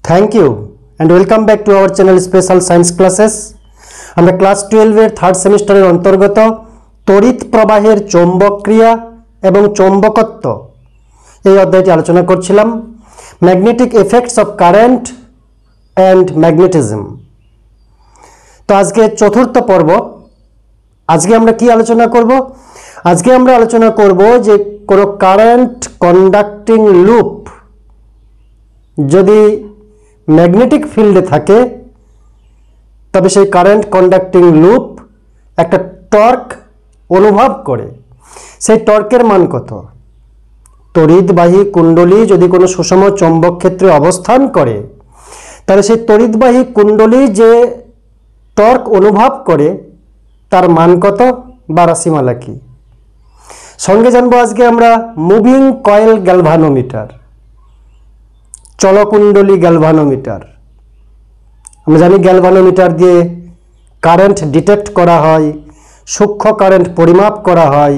Thank you and welcome back to our channel Special Science Classes. আমরা class 12 এর third সেমিস্টারের অন্তর্গত তড়িৎ প্রবাহের চৌম্বক ক্রিয়া এবং চৌম্বকত্ব এই অধ্যায়টি আলোচনা করছিলাম। Magnetic effects of current and magnetism. তো আজকে চতুর্থ পর্ব। আজকে আমরা কি আলোচনা করব? আজকে আমরা আলোচনা করব যে কোনো কারেন্ট কন্ডাক্টিং লুপ যদি ম্যাগনেটিক ফিল্ডে থাকে তবে সেই কারেন্ট কন্ডাক্টিং লুপ একটা টর্ক অনুভব করে। সেই টর্কের মান কত? তড়িৎবাহী কুণ্ডলী যদি কোনো সুষম চৌম্বক ক্ষেত্রে অবস্থান করে তাহলে সেই তড়িৎবাহী কুণ্ডলী যে টর্ক অনুভব করে তার মান কত বা রাশিমালা কি? সঙ্গে জানবো আজকে আমরা মুভিং কয়েল গ্যালভানোমিটার, চলকুণ্ডলী গ্যালভানোমিটার। আমরা জানি গ্যালভানোমিটার দিয়ে কারেন্ট ডিটেক্ট করা হয়, সূক্ষ্ম কারেন্ট পরিমাপ করা হয়।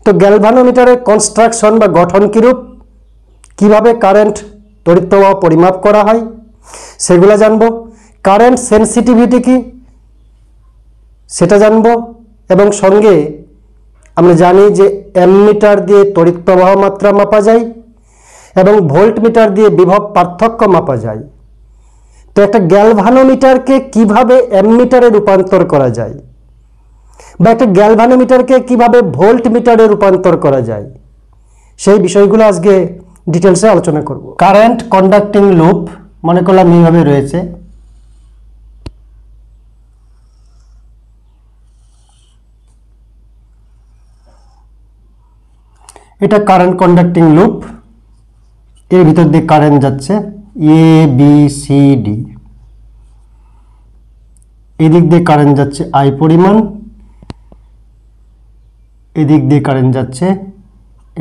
তো গ্যালভানোমিটারের কনস্ট্রাকশন বা গঠন কিরূপ, কিভাবে কারেন্ট তড়িৎ প্রবাহ পরিমাপ করা হয় সেগুলো জানবো। কারেন্ট সেন্সিটিভিটি কি সেটা জানবো, এবং সঙ্গে আমরা জানি যে অ্যামমিটার দিয়ে তড়িৎ প্রবাহ মাত্রা মাপা যায় এবং ভোল্টমিটার দিয়ে বিভব পার্থক্য মাপা যায়। তো একটা গ্যালভানোমিটারকে কিভাবে অ্যামমিটারে রূপান্তর করা যায় বা একটা গ্যালভানোমিটারকে কিভাবে ভোল্টমিটারে রূপান্তর করা যায় সেই বিষয়গুলো আজকে ডিটেলসে আলোচনা করব। কারেন্ট কন্ডাক্টিং লুপ মনে করলাম এইভাবে রয়েছে। এটা কারেন্ট কন্ডাক্টিং লুপ, এর ভিতর দিয়ে কারেন্ট যাচ্ছে এ বি সি ডি। এদিক দিয়ে কারেন্ট যাচ্ছে আই পরিমাণ, এদিক দিয়ে কারেন্ট যাচ্ছে,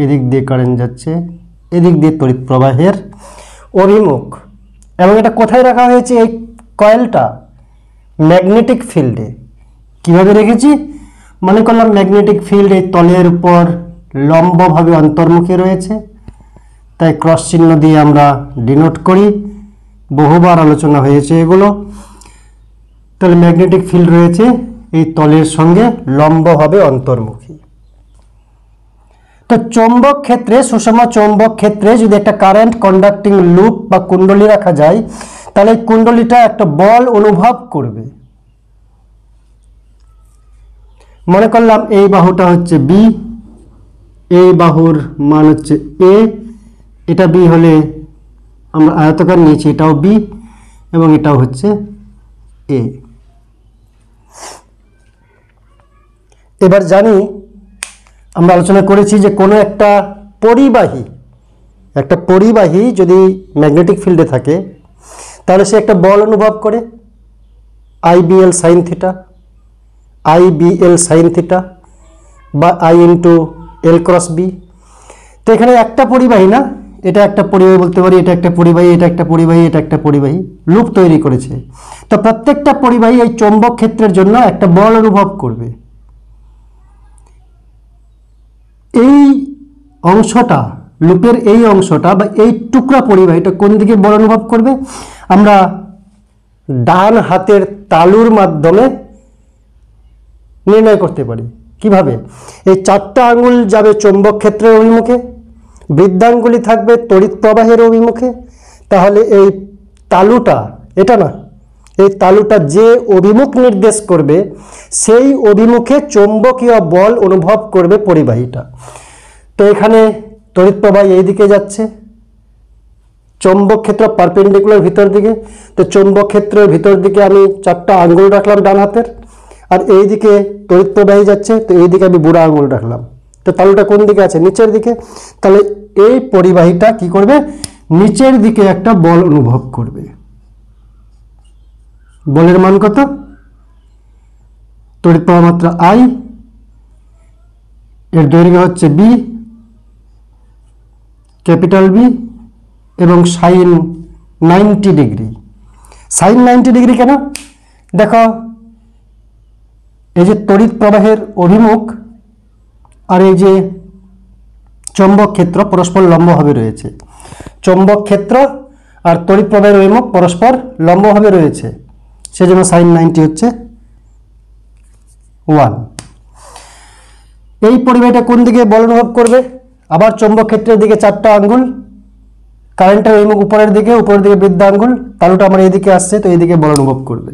এদিক দিয়ে কারেন্ট যাচ্ছে, এদিক দিয়ে তড়িৎ প্রবাহের অভিমুখ। এবং এটা কোথায় রাখা হয়েছে? এই কয়েলটা ম্যাগনেটিক ফিল্ডে। কিভাবে রেখেছি? মনে করলাম ম্যাগনেটিক ফিল্ড এই তলের উপর লম্বভাবে অন্তর্মুখী রয়েছে, তাই ক্রস চিহ্ন দিয়ে আমরা ডিনোট করি। বহুবার আলোচনা হয়েছে এগুলো। তাহলে ম্যাগনেটিক ফিল্ড রয়েছে এই তলের সঙ্গে লম্বভাবে অন্তর্মুখী। তো চৌম্বক ক্ষেত্রে, সুষম চৌম্বক ক্ষেত্রে যদি একটা কারেন্ট কন্ডাক্টিং লুপ বা কুণ্ডলী রাখা যায় তাহলে এই কুণ্ডলীটা একটা বল অনুভব করবে। মনে করলাম এই বাহুটা হচ্ছে বি, এই বাহুর মান হচ্ছে এ, এটা বি হলে আমরা আয়তকার নিয়েছি, এটাও বি এবং এটাও হচ্ছে এ। এবার জানি, আমরা আলোচনা করেছি যে কোনো একটা পরিবাহী যদি ম্যাগনেটিক ফিল্ডে থাকে তাহলে সে একটা বল অনুভব করে, IBL sine theta, IBL sine theta বা I into L cross B. তো এখানে একটা পরিবাহী না, এটা একটা পরিবাহী বলতে পারি, এটা একটা পরিবাহী, এটা একটা পরিবাহী, এটা একটা পরিবাহী, লুপ তৈরি করেছে। তো প্রত্যেকটা পরিবাহী এই চৌম্বক ক্ষেত্রের জন্য একটা বল অনুভব করবে। এই অংশটা, লুপের এই অংশটা বা এই টুকরা পরিবাহীটা কোন দিকে বল অনুভব করবে আমরা ডান হাতের তালুর মাধ্যমে নির্ণয় করতে পারি। কিভাবে? এই চারটা আঙুল যাবে চৌম্বক ক্ষেত্রের অভিমুখে, বৃদ্ধাঙ্গুলি থাকবে তড়িৎ প্রবাহের অভিমুখে। তাহলে এই তালুটা, এটা না, এই তালুটা যে অভিমুখ নির্দেশ করবে সেই অভিমুখে চৌম্বকীয় বল অনুভব করবে পরিবাহীটা। তো এখানে তড়িৎ প্রবাহ এই দিকে যাচ্ছে, চৌম্বক ক্ষেত্র পারপেন্ডিকুলার ভিতর দিকে। তো চৌম্বক ক্ষেত্রের ভিতর দিকে আমি চারটা আঙ্গুল রাখলাম ডান হাতের, আর এই দিকে তড়িৎ প্রবাহী যাচ্ছে, তো এই দিকে আমি বুড়া আঙুল রাখলাম। তো তালুটা কোন দিকে আছে? নিচের দিকে। তাহলে এই পরিবাহীটা কি করবে? নিচের দিকে একটা বল অনুভব করবে। বলের মান কত? তড়িৎ প্রবাহ মাত্রা আই, এর দৈর্ঘ্য হচ্ছে বি, ক্যাপিটাল বি, এবং সাইন 90 ডিগ্রি। সাইন 90 ডিগ্রি কেন? দেখো, এই যে তড়িৎ প্রবাহের অভিমুখ আর এই যে চৌম্বক ক্ষেত্র পরস্পর লম্বভাবে রয়েছে। চৌম্বক ক্ষেত্র আর তড়িৎ প্রবাহের অভিমুখ পরস্পর লম্বভাবে রয়েছে, সেজন্য sin 90 হচ্ছে 1। এই পরিবাহীটা কোন দিকে বল অনুভব করবে? আবার চৌম্বক ক্ষেত্রের দিকে 4টা আঙ্গুল, কারেন্টের অভিমুখ উপরের দিকে বৃদ্ধ আঙ্গুল, তালুটা আমার এইদিকে আসছে, তো এইদিকে বল অনুভব করবে।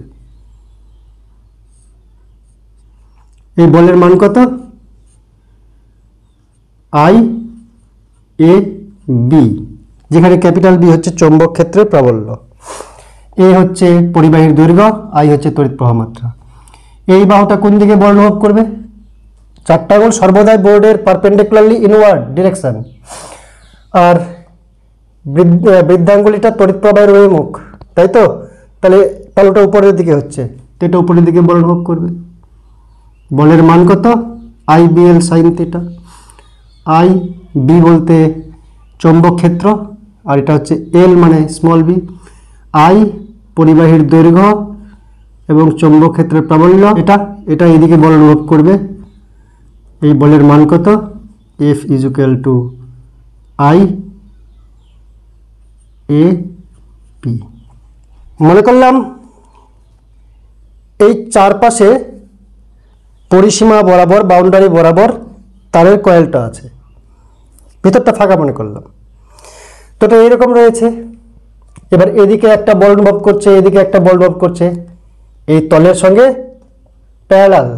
এই বলের মান কত? I A B, যেখানে ক্যাপিটাল বি হচ্ছে চৌম্বক ক্ষেত্রের প্রাবল্য, এ হচ্ছে পরিবাহীর দৈর্ঘ্য, আই হচ্ছে তড়িৎ প্রবাহ মাত্রা। এই বাহুটা কোন দিকে বল অনুভব করবে? 4টা আঙ্গুল সর্বদাই বোর্ডের পারপেন্ডিকুলারলি ইনওয়ার্ড ডিরেকশন, আর বৃদ্ধাঙ্গুলিটা তড়িৎ প্রবাহের অভিমুখ, তাই তো? তাহলে তালুটা উপরের দিকে হচ্ছে, তো এটা উপরের দিকে বল অনুভব করবে। বলের মান কত? I B L sine theta. I B বলতে চৌম্বক ক্ষেত্র, আর এটা হচ্ছে এল মানে স্মল বি। আই পরিবাহীর দৈর্ঘ্য এবং চৌম্বক ক্ষেত্রের প্রাবল্য, এটা এদিকে বল অনুভব করবে। এই বলের মান কত? F is equal to I A P. মনে করলাম এই চারপাশে পরিসীমা বরাবর, বাউন্ডারি বরাবর তারের কয়েলটা আছে, ভিতরটা ফাঁকা মনে করলাম, তো এটা এইরকম রয়েছে। এবার এদিকে একটা বল অনুভব করছে, এদিকে একটা বল অনুভব করছে, এই তলের সঙ্গে প্যারালাল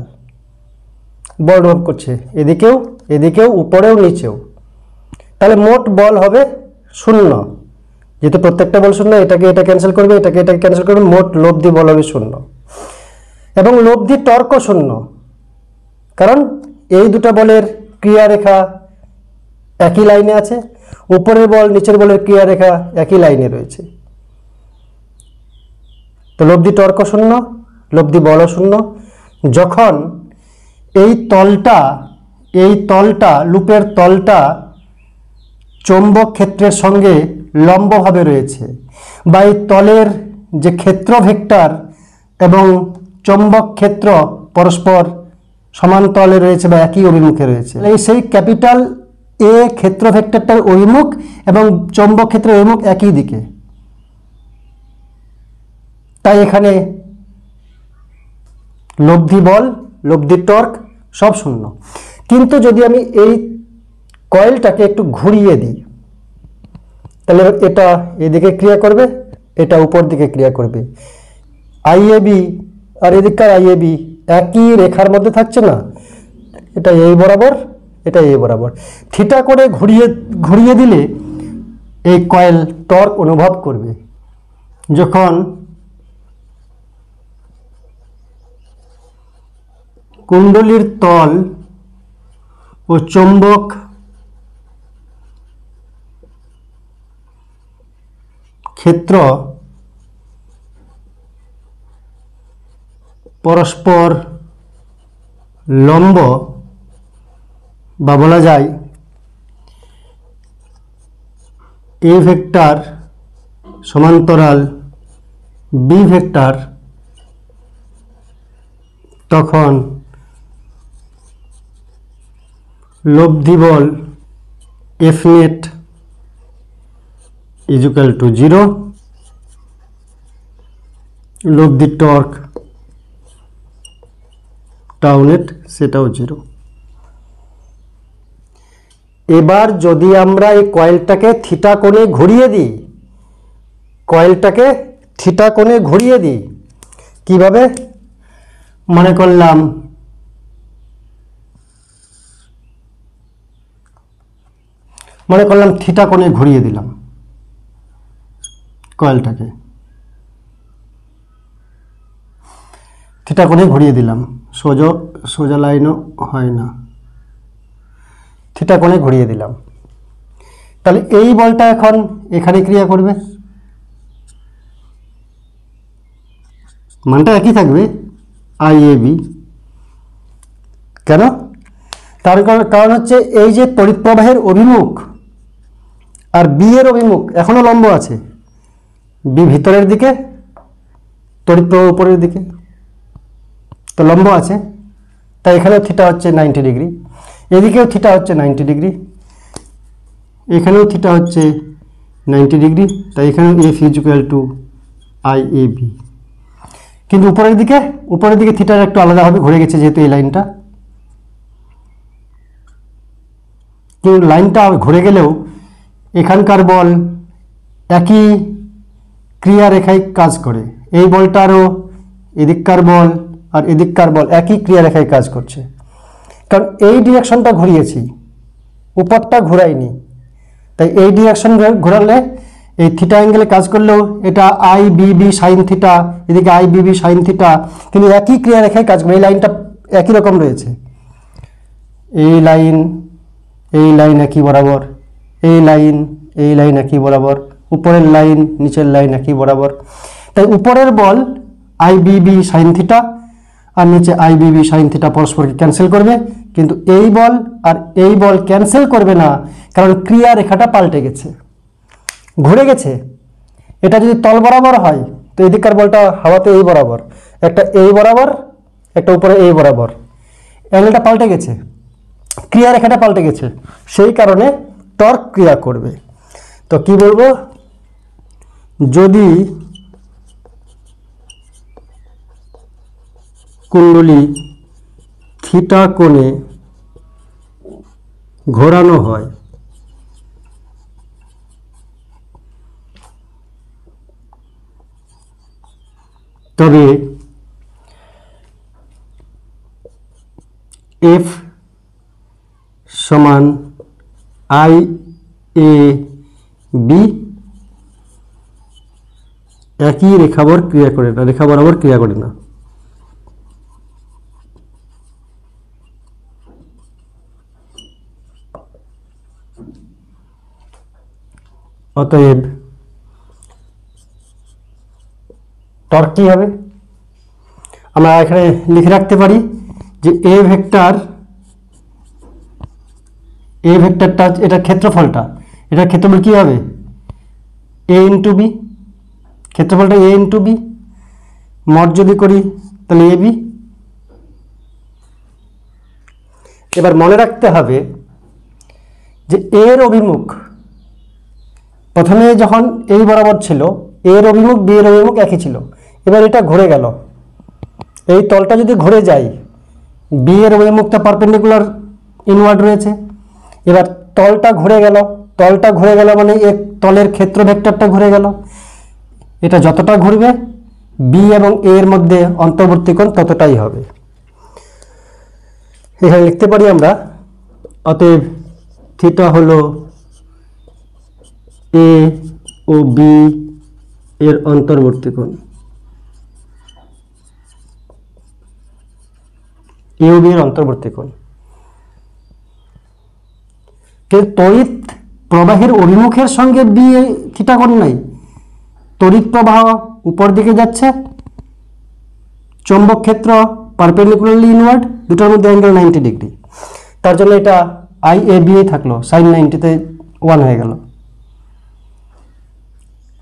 বল অনুভব করছে, এদিকেও উপরেও নিচেও। তাহলে মোট বল হবে 0, যেহেতু প্রত্যেকটা বল 0, এটা ক্যান্সেল করবে, এটাকে ক্যান্সেল করবে, মোট লব্ধি বল হবে 0। এবং লব্ধি টর্কও 0, কারণ এই দুটো বলের ক্রিয়ারেখা একই লাইনে আছে, উপরের বল নিচের বলের ক্রিয়ারেখা একই লাইনে রয়েছে। তো লব্ধি টর্কও 0, লব্ধি বলও 0। যখন এই তলটা লুপের তলটা চৌম্বক ক্ষেত্রের সঙ্গে লম্বভাবে রয়েছে, বা এই তলের যে ক্ষেত্র ভেক্টর এবং চৌম্বক ক্ষেত্র পরস্পর সমান্তরালে রয়েছে বা একই অভিমুখে রয়েছে, এই সেই ক্যাপিটাল এ ক্ষেত্র ভেক্টরটার অভিমুখ এবং চৌম্বক ক্ষেত্রের অভিমুখ একই দিকে, তাই এখানে লব্ধি বল, লব্ধি টর্ক সব 0। কিন্তু যদি আমি এই কয়েলটাকে একটু ঘুরিয়ে দিই, তাহলে এটা এদিকে ক্রিয়া করবে, এটা উপর দিকে ক্রিয়া করবে। আইএবি আর এদিককার আইএবি একই রেখার মধ্যে থাকছে না, এটা এই বরাবর, এটা এই বরাবর। থিটা করে ঘুরিয়ে দিলে এই কয়েল টর্ক অনুভব করবে। যখন কুণ্ডলীর তল ও চৌম্বক ক্ষেত্র পরস্পর লম্ব, বা বলা যায় এ ভেক্টর সমান্তরাল বি ভেক্টর, তখন লব্ধি বল F net is equal to 0, লব্ধি টর্ক টাউ নেট সেটাও 0। এবার যদি আমরা এই কয়েলটাকে থিটা কোণে ঘুরিয়ে দিই, কিভাবে? মনে করলাম থিটা কোণে ঘুরিয়ে দিলাম কয়েলটাকে, থিটা কোণে ঘুরিয়ে দিলাম, সোজা লাইনও হয় না, থিটা কোণে ঘুরিয়ে দিলাম। তাহলে এই বলটা এখন এখানে ক্রিয়া করবে, মানটা একই থাকবে আইএবি। কেন? তার কারণ হচ্ছে এই যে তড়িৎ প্রবাহের অভিমুখ আর বি এর অভিমুখ এখনো লম্ব আছে, বি ভিতরের দিকে, তড়িৎ প্রবাহ উপরের দিকে, তো লম্ব আছে, তাই এখানেও থিটা হচ্ছে 90 ডিগ্রি, এদিকেও থিটা হচ্ছে 90 ডিগ্রি, এখানেও থিটা হচ্ছে 90 ডিগ্রি, তাই এখানে F is equal to I A B. কিন্তু উপরের দিকে থিটার একটু আলাদা হবে, ঘুরে গেছে যেহেতু এই লাইনটা। কিন্তু লাইনটা ঘুরে গেলেও এখানকার বল একই ক্রিয়া রেখায় কাজ করে। এই বলটারও এদিককার বল আর এদিককার বল একই ক্রিয়া রেখায় কাজ করছে, কারণ এই ডিরেকশনটা ঘুরিয়েছি, উপরটা ঘুরাইনি। তাই এই ডিরেকশন ঘোরালে এই থিটা অ্যাঙ্গেলে কাজ করলেও এটা আই বিবি সাইন থিটা, এদিকে আই বিবি সাইন থিটা, কিন্তু একই ক্রিয়া রেখায় কাজ করে। এই লাইনটা একই রকম রয়েছে, এই লাইন একই বরাবর, এই লাইন একই বরাবর, উপরের লাইন নিচের লাইন একই বরাবর। তাই উপরের বল আই বিবি সাইন থিটা আর নিচে আই বিবি সাইন থিটা পরস্পরকে ক্যান্সেল করবে, কিন্তু এই বল আর এই বল ক্যান্সেল করবে না, কারণ ক্রিয়া রেখাটা পাল্টে গেছে, ঘুরে গেছে। এটা যদি তল বরাবর হয় তো এদিককার বলটা হাওয়াতে এই বরাবর, একটা এই বরাবর, একটা উপরে এই বরাবর, অ্যাঙ্গেলটা পাল্টে গেছে, ক্রিয়া রেখাটা পাল্টে গেছে, সেই কারণে টর্ক ক্রিয়া করবে। তো কি বলবো, যদি কুণ্ডলী থিটা কোণে ঘোরানো হয় তবে এফ সমান আই এ বি একই রেখা বরাবর ক্রিয়া করে না। অতএব টর্ক কি হবে, আমরা এখানে লিখে রাখতে পারি যে এ ভেক্টরটা এটা ক্ষেত্রফলটা, এটার ক্ষেত্রফল কি হবে এ ইন্টু বি, ক্ষেত্রফলটা এ ইন্টু বি, মড যদি করি তাহলে এ বি। এবার মনে রাখতে হবে যে এর অভিমুখ প্রথমে যখন এই বরাবর ছিল, এর অভিমুখ বি এর অভিমুখ একই ছিল। এবার এটা ঘুরে গেল, এই তলটা যদি ঘুরে যায়, বি এর অভিমুখটা পারপেন্ডিকুলার ইনওয়ার্ড রয়েছে, এবার তলটা ঘুরে গেল মানে এক তলের ক্ষেত্র ভেক্টরটা ঘুরে গেল। এটা যতটা ঘুরবে বি এবং এ এর মধ্যে অন্তর্বর্তী কোণ ততটাই হবে। এখানে লিখতে পারি আমরা, অতএব থিটা হলো এ ও বি এর অন্তর্বর্তী কোণ, এ ও বি এর অন্তর্বর্তী কোণ। তড়িৎ প্রবাহের অভিমুখের সঙ্গে বি থিটা কোণ নাই, তড়িৎ প্রবাহ উপর দিকে যাচ্ছে, চৌম্বক ক্ষেত্র পারপেন্ডিকুলারলি ইনওয়ার্ড, দুটোর মধ্যে অ্যাঙ্গেল 90 ডিগ্রি। তার জন্য এটা আই এ বি থাকলো, সাইন 90-তে 1 হয়ে গেল।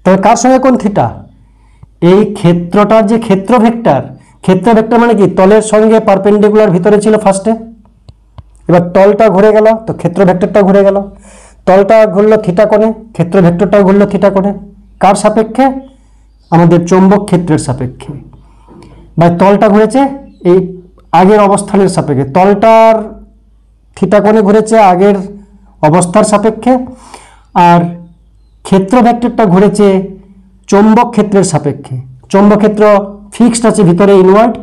তবে কার সঙ্গে কোণ থিটা, এই ক্ষেত্রটার যে ক্ষেত্র ভেক্টর মানে কি তলের সঙ্গে পারপেন্ডিকুলার ভিতরে ছিল ফার্স্টে, এবার তলটা ঘুরে গেল তো ক্ষেত্র ভেক্টরটা ঘুরে গেল, তলটা ঘুরলো থিটা কোণে, ক্ষেত্র ভেক্টরটাও ঘুরলো থিটা কোণে। কার সাপেক্ষে, আমাদের চৌম্বক ক্ষেত্রের সাপেক্ষে। বা তলটা ঘুরেছে এই আগের অবস্থানের সাপেক্ষে, তলটার থিটা কোণে ঘুরেছে আগের অবস্থার সাপেক্ষে, আর ক্ষেত্র ভেক্টরটা ঘুরেছে চৌম্বক ক্ষেত্রের সাপেক্ষে। চৌম্বক ক্ষেত্র ফিক্সড আছে ভিতরে ইনওয়ার্ড,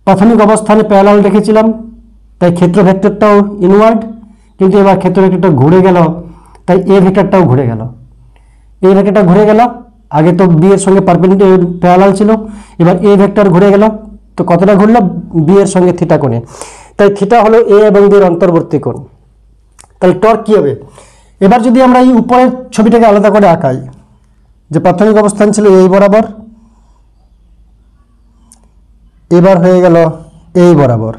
প্রাথমিক অবস্থানে প্যারালাল রেখেছিলাম, তাই ক্ষেত্র ভেক্টরটাও ইনওয়ার্ড, কিন্তু এবার ক্ষেত্র ভেক্টরটা ঘুরে গেল, তাই এ ভেক্টরটাও ঘুরে গেল। এ ভেক্টরটা ঘুরে গেল, আগে তো বি এর সঙ্গে পারপেন্ডিকুলার প্যারালাল ছিল, এবার এ ভেক্টর ঘুরে গেল, তো কতটা ঘুরলো বি এর সঙ্গে থিটা কোণে, তাই থিটা হলো এ এবং বি এর অন্তর্বর্তী কোণ। তাহলে টর্ক কি হবে, এবার যদি আমরা এই উপরের ছবিটাকে আলাদা করে আঁকাই, যে প্রাথমিক অবস্থান ছিল এই বরাবর, এবার হয়ে গেল এই বরাবর,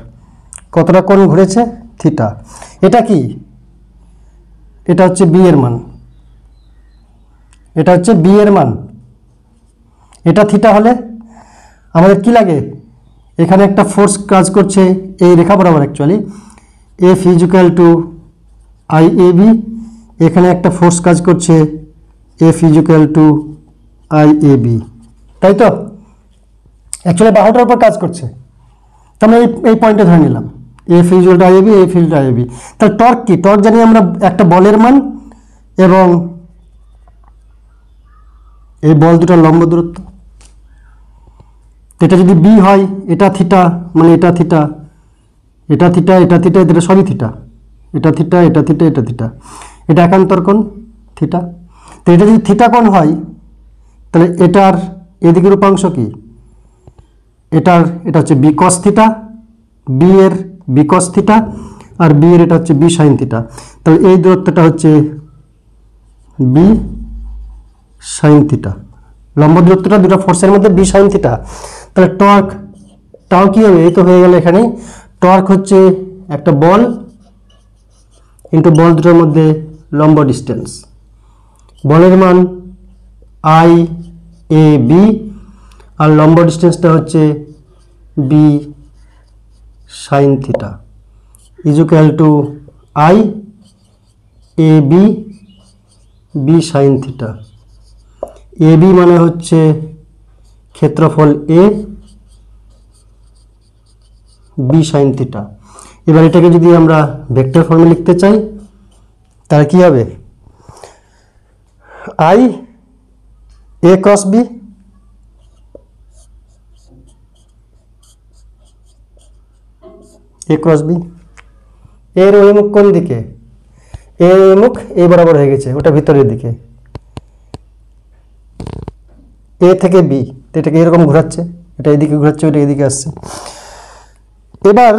কতটা কোণ ঘুরেছে থিটা। এটা কি, এটা হচ্ছে বি এর মান, এটা হচ্ছে বি এর মান, এটা থিটা হলে আমাদের কি লাগে, এখানে একটা ফোর্স কাজ করছে এই রেখা বরাবর, actually F is equal to I A B, এখানে একটা ফোর্স কাজ করছে F ইকুয়াল টু IAB, তাই তো? অ্যাকচুয়ালি বাহুটার উপর কাজ করছে, তো আমরা এই পয়েন্টে ধরে নিলাম F equal to IAB, F equal to IAB। তাহলে টর্ক কি? টর্ক জানি আমরা একটা বলের মান এবং এই বল দুটার লম্ব দূরত্ব। এটা যদি বি হয়, এটা থিটা, মানে এটা থিটা, এটা থিটা, এটা থিটা, এটা সবই থিটা, এটা থিটা, এটা থিটা, এটা থিটা, এটা একান্তর কোণ থিটা। তো এটা যদি থিটা কোণ হয়, তাহলে এটার এদিকের উপাংশ কি? এটা হচ্ছে বি কস থিটা, বি এর বি কস থিটা, আর বি এর এটা হচ্ছে বি সাইন থিটা। তাহলে এই দূরত্বটা হচ্ছে বি সাইন থিটা, লম্ব দূরত্বটা দুটো ফোর্সের মধ্যে বি সাইন থিটা। তাহলে টর্ক টাও কি হবে? এই তো হয়ে গেল এখানে। টর্ক হচ্ছে একটা বল ইন্টু বল দুটোর মধ্যে লম্ব ডিস্টেন্স। বলের মান IAB আর লম্ব ডিস্টেন্সটা হচ্ছে B sine theta equal to IAB B sine theta. AB মানে হচ্ছে ক্ষেত্রফল A, বি সাইন থিটা। এবার এটাকে যদি আমরা ভেক্টর ফর্মে লিখতে চাই, তাহলে কি হবে? IA cross B, A cross B। এর অভিমুখ কোন দিকে? এর অভিমুখ এই বরাবর হয়ে গেছে, ওটা ভিতরের দিকে, A থেকে B। তো এটাকে এরকম ঘোরাচ্ছে, এটা এদিকে ঘোরাচ্ছে, ওটা এদিকে আসছে। এবার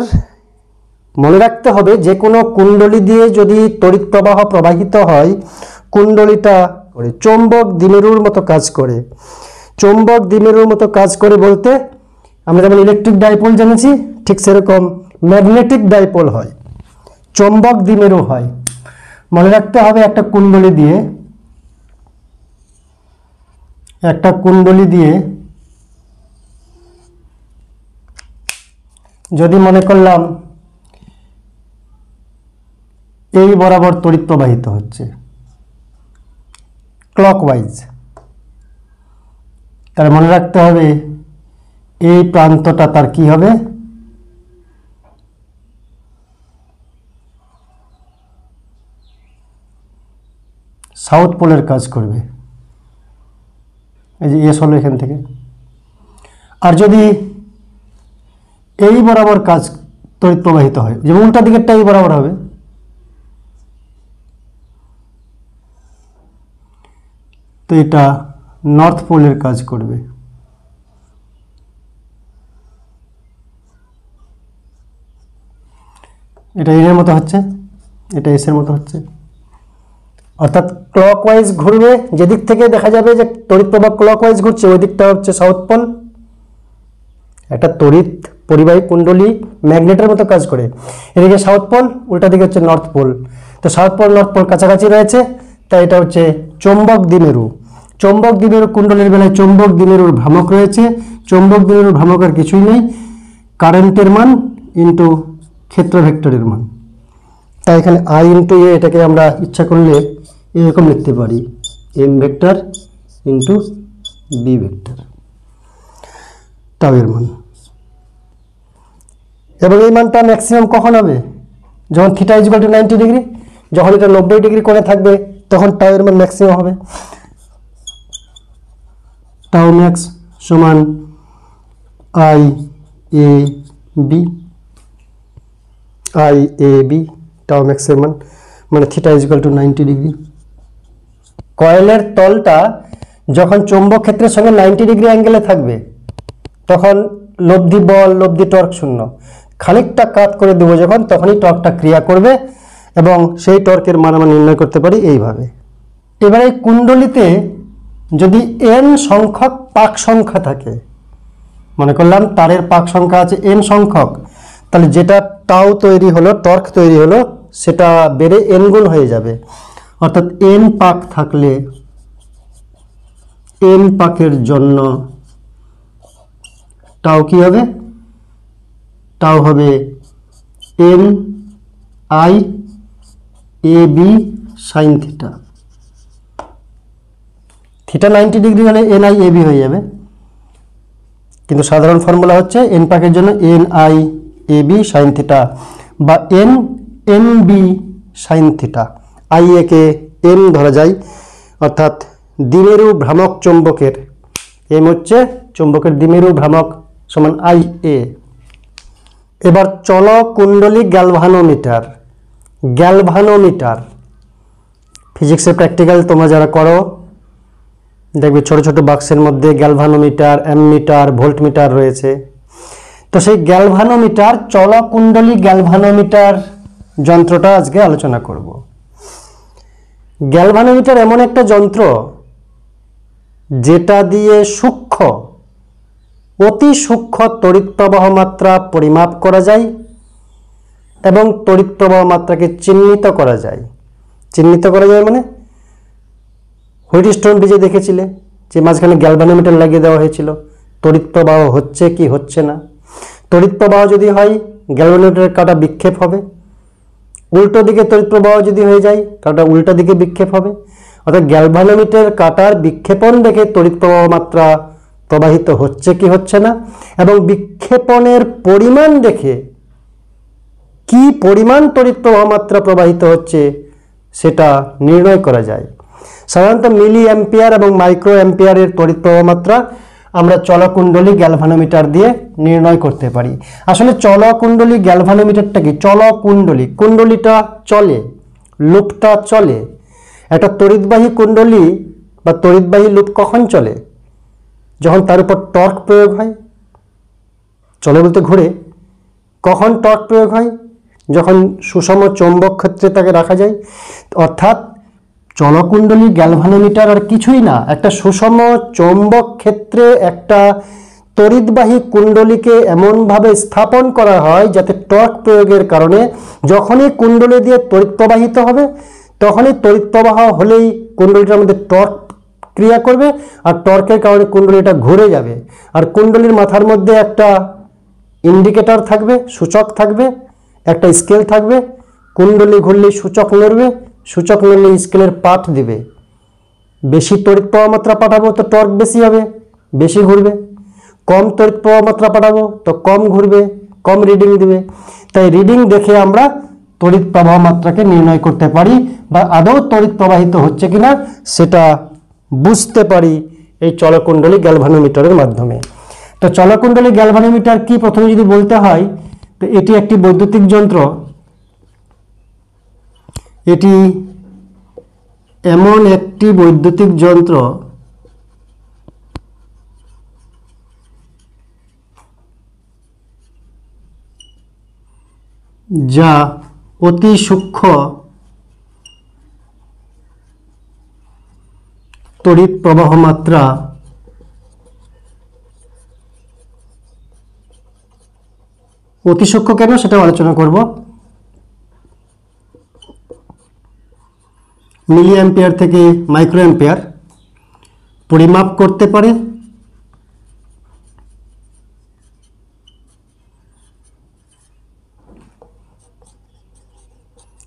মনে রাখতে হবে, যে কোনো কুণ্ডলী দিয়ে যদি তড়িৎ প্রবাহ প্রবাহিত হয়, কুণ্ডলীটা করে চৌম্বক দ্বিমেরুর মতো কাজ করে। চৌম্বক দ্বিমেরুর মতো কাজ করে বলতে আমরা যেমন ইলেকট্রিক ডাইপোল জেনেছি, ঠিক সেরকম ম্যাগনেটিক ডাইপোল হয়, চৌম্বক দ্বিমেরু হয়। মনে রাখতে হবে, একটা কুণ্ডলী দিয়ে যদি মনে করলাম এই বরাবর তড়িৎ প্রবাহিত হচ্ছে ক্লকওয়াইজ, তাহলে মনে রাখতে হবে এই প্রান্তটা তার কি হবে? সাউথ পোলের কাজ করবে। এই যে এস হলো এখান থেকে। আর যদি এই বরাবর কাজ তড়িৎ প্রবাহিত হয়, যেমন উল্টা দিকেরটা এই বরাবর হবে, তো এটা নর্থ পোলের কাজ করবে। এটা এর মতো হচ্ছে, এটা এস এর মতো হচ্ছে, অর্থাৎ ক্লকওয়াইজ ঘুরবে। যেদিক থেকে দেখা যাবে যে তড়িৎ প্রবাহ ক্লকওয়াইজ ঘুরছে, ওই দিকটা হচ্ছে সাউথ পোল। একটা তড়িৎ পরিবাহী কুণ্ডলী ম্যাগনেটের মতো কাজ করে, এদিকে সাউথ পোল, উল্টা দিকে হচ্ছে নর্থ পোল। তো সাউথ পোল নর্থ পোল কাছাকাছি রয়েছে, তাই এটা হচ্ছে চৌম্বক দ্বিমেরু। চৌম্বক দ্বিমেরু কুণ্ডলীর বেলায় চৌম্বক দ্বিমেরুর ভ্রামক রয়েছে। চৌম্বক দ্বিমেরুর ভ্রামক আর কিছুই নেই, কারেন্টের মান ইন্টু ক্ষেত্র ভেক্টরের মান। তাই এখানে I ইন্টু A, এটাকে আমরা ইচ্ছা করলে এরকম লিখতে পারি, M vector into B vector, tau এর মান। এবং এই মানটা ম্যাক্সিমাম কখন হবে? যখন theta is equal two 90 degree. যখন এটা 90 ডিগ্রি কোণে থাকবে, তখন টাউ এর মান ম্যাক্সিমাম হবে। টাউ ম্যাক্স সমান IAB, টাউ ম্যাক্স এর মান, মানে theta is equal two 90 degree. কয়েলের তলটা যখন চৌম্বক ক্ষেত্রের সঙ্গে 90 ডিগ্রি অ্যাঙ্গেলে থাকবে, তখন লব্ধি বল লব্ধি টর্ক শূন্য। খানিকটা কাত করে দেবো যখন, তখনই টর্কটা ক্রিয়া করবে, এবং সেই টর্কের মান আমরা নির্ণয় করতে পারি এইভাবে। এবারে কুণ্ডলীতে যদি n সংখ্যক পাক সংখ্যা থাকে, মনে করলাম তারের পাক সংখ্যা আছে n সংখ্যক, তাহলে যেটা টাউ তৈরি হলো, টর্ক তৈরি হলো, সেটা বেড়ে n গুণ হয়ে যাবে। অর্থাৎ n পাক থাকলে n পাকের জন্য টাউ কি হবে? টাউ হবে NIAB sine theta. Theta 90 degree হলে এন আই এ বি হয়ে যাবে, কিন্তু সাধারণ ফর্মুলা হচ্ছে এন পাকের জন্য N I A B sine theta বা N N B sine theta. I A কে এন ধরা যায়, অর্থাৎ দ্বিমেরু ভ্রামক চৌম্বকের এম হচ্ছে চৌম্বকের দ্বিমেরু ভ্রামক সমান আই এ। এবার চল কুণ্ডলী গ্যালভানোমিটার। গ্যালভানোমিটার ফিজিক্সের প্র্যাকটিক্যাল তোমরা যারা করো দেখবে ছোট ছোট বাক্সের মধ্যে গ্যালভানোমিটার, অ্যামমিটার, ভোল্টমিটার রয়েছে। তো সেই গ্যালভানোমিটার, চল কুণ্ডলী গ্যালভানোমিটার যন্ত্রটা আজকে আলোচনা করব। গ্যালভানোমিটার এমন একটা যন্ত্র যেটা দিয়ে সূক্ষ্ম, অতি সূক্ষ্ম তড়িৎ প্রবাহ মাত্রা পরিমাপ করা যায় এবং তড়িৎ প্রবাহ মাত্রাকে চিহ্নিত করা যায়। চিহ্নিত করা যায় মানে হুইটস্টোন ব্রিজে দেখেছিলে যে মাঝখানে গ্যালভানোমিটার লাগিয়ে দেওয়া হয়েছিল, তড়িৎ প্রবাহ হচ্ছে কি হচ্ছে না। তড়িৎ প্রবাহ যদি হয় গ্যালভানোমিটারের কাঁটা বিক্ষেপ হবে, উল্টো দিকে তড়িৎ প্রবাহ যদি হয়ে যায় কাঁটা উল্টো দিকে বিক্ষেপ হবে। অর্থাৎ গ্যালভানোমিটার কাঁটার বিক্ষেপণ দেখে তড়িৎ প্রবাহ মাত্রা প্রবাহিত হচ্ছে কি হচ্ছে না, এবং বিক্ষেপণের পরিমাণ দেখে কি পরিমাণ তড়িৎ প্রবাহ মাত্রা প্রবাহিত হচ্ছে সেটা নির্ণয় করা যায়। সাধারণত মিলি অ্যাম্পিয়ার এবং মাইক্রো অ্যাম্পিয়ারের তড়িৎ প্রবাহ মাত্রা আমরা চলকুণ্ডলী গ্যালভানোমিটার দিয়ে নির্ণয় করতে পারি। আসলে চলকুণ্ডলী গ্যালভানোমিটারটা কি? চলকুণ্ডলী, কুণ্ডলীটা চলে, লুপটা চলে। একটা তড়িৎবাহী কুণ্ডলী বা তড়িৎবাহী লুপ কখন চলে? যখন তার উপর টর্ক প্রয়োগ হয়। চলে বলতে ঘুরে। কখন টর্ক প্রয়োগ হয়? যখন সুষম চৌম্বক ক্ষেত্রে তাকে রাখা যায়। অর্থাৎ চলকুণ্ডলী গ্যালভানোমিটার আর কিছুই না, একটা সুষম চৌম্বক ক্ষেত্রে একটা তড়িৎবাহী কুণ্ডলীকে এমনভাবে স্থাপন করা হয় যাতে টর্ক প্রয়োগের কারণে যখনই কুণ্ডলী দিয়ে তড়িৎ প্রবাহিত হবে তখনই তড়িৎ প্রবাহ হলেই কুণ্ডলীটার মধ্যে টর্ক ক্রিয়া করবে, আর টর্কের কারণে কুণ্ডলীটা ঘুরে যাবে। আর কুণ্ডলীর মাথার মধ্যে একটা ইন্ডিকেটর থাকবে, সূচক থাকবে, একটা স্কেল থাকবে। কুণ্ডলী ঘুরলেই সূচক নড়বে, সূচক নড়লে স্কেলের পাঠ দিবে। বেশি তড়িৎ প্রবাহ মাত্রা পাঠাবো তো টর্ক বেশি হবে, বেশি ঘুরবে। কম তড়িৎ প্রবাহ মাত্রা পাঠাবো তো কম ঘুরবে, কম রিডিং দিবে। তাই রিডিং দেখে আমরা তড়িৎ প্রবাহ মাত্রাকে নির্ণয় করতে পারি বা আদৌ তড়িৎ প্রবাহিত হচ্ছে কিনা সেটা বুঝতে পারি এই চলকুণ্ডলী গ্যালভানোমিটারের মাধ্যমে। তো চলকুণ্ডলী গ্যালভানোমিটার কি প্রথমে যদি বলতে হয়, তো এটি একটি বৈদ্যুতিক যন্ত্র। এটি এমন একটি বৈদ্যুতিক যন্ত্র যা অতি সূক্ষ্ম তড়িৎ প্রবাহ মাত্রা অতি সূক্ষ্ম কেন সেটা আলোচনা করব। মিলি অ্যাম্পিয়ার থেকে মাইক্রো অ্যাম্পিয়ার পরিমাপ করতে পারে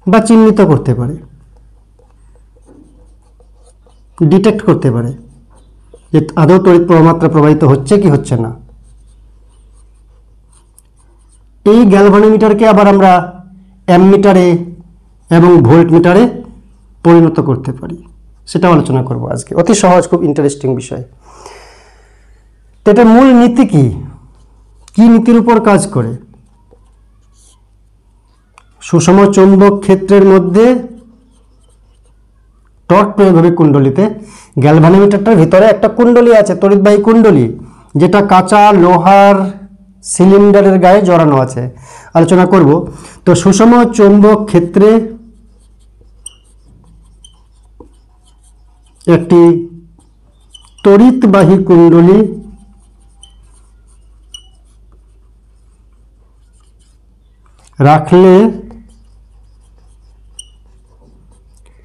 বা চিহ্নিত করতে পারে, ডিটেক্ট করতে পারে যে আদৌ তড়িৎ প্রবাহ মাত্রা প্রবাহিত হচ্ছে কি হচ্ছে না। এই গ্যালভানোমিটারকে আবার আমরা অ্যামমিটারে এবং ভোল্টমিটারে পরিণত করতে পারি, সেটা আলোচনা করব আজকে। অতি সহজ, খুব ইন্টারেস্টিং বিষয়। তো এটার মূল নীতি কি? কি নীতির উপর কাজ করে? সুষম চৌম্বক ক্ষেত্রের মধ্যে টর্ক প্রয়োগ হবে কুণ্ডলীতে। গ্যালভানোমিটারটার ভিতরে একটা কুণ্ডলী আছে, তড়িৎবাহী কুণ্ডলী, যেটা কাঁচা লোহার সিলিন্ডারের গায়ে জড়ানো আছে, আলোচনা করব। তো সুষম চৌম্বক ক্ষেত্রে একটি তড়িৎবাহী কুণ্ডলী রাখলে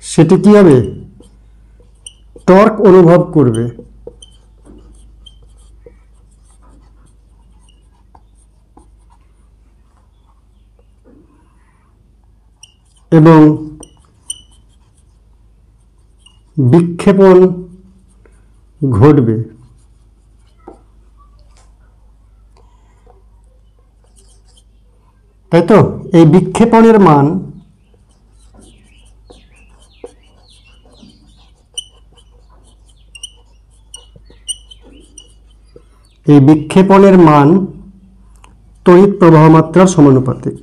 সেটি কি হবে? টর্ক অনুভব করবে। এবং বিক্ষেপণ ঘটবে। তাই তো, এই বিক্ষেপণের মান তড়িৎ প্রবাহ মাত্রার সমানুপাতিক।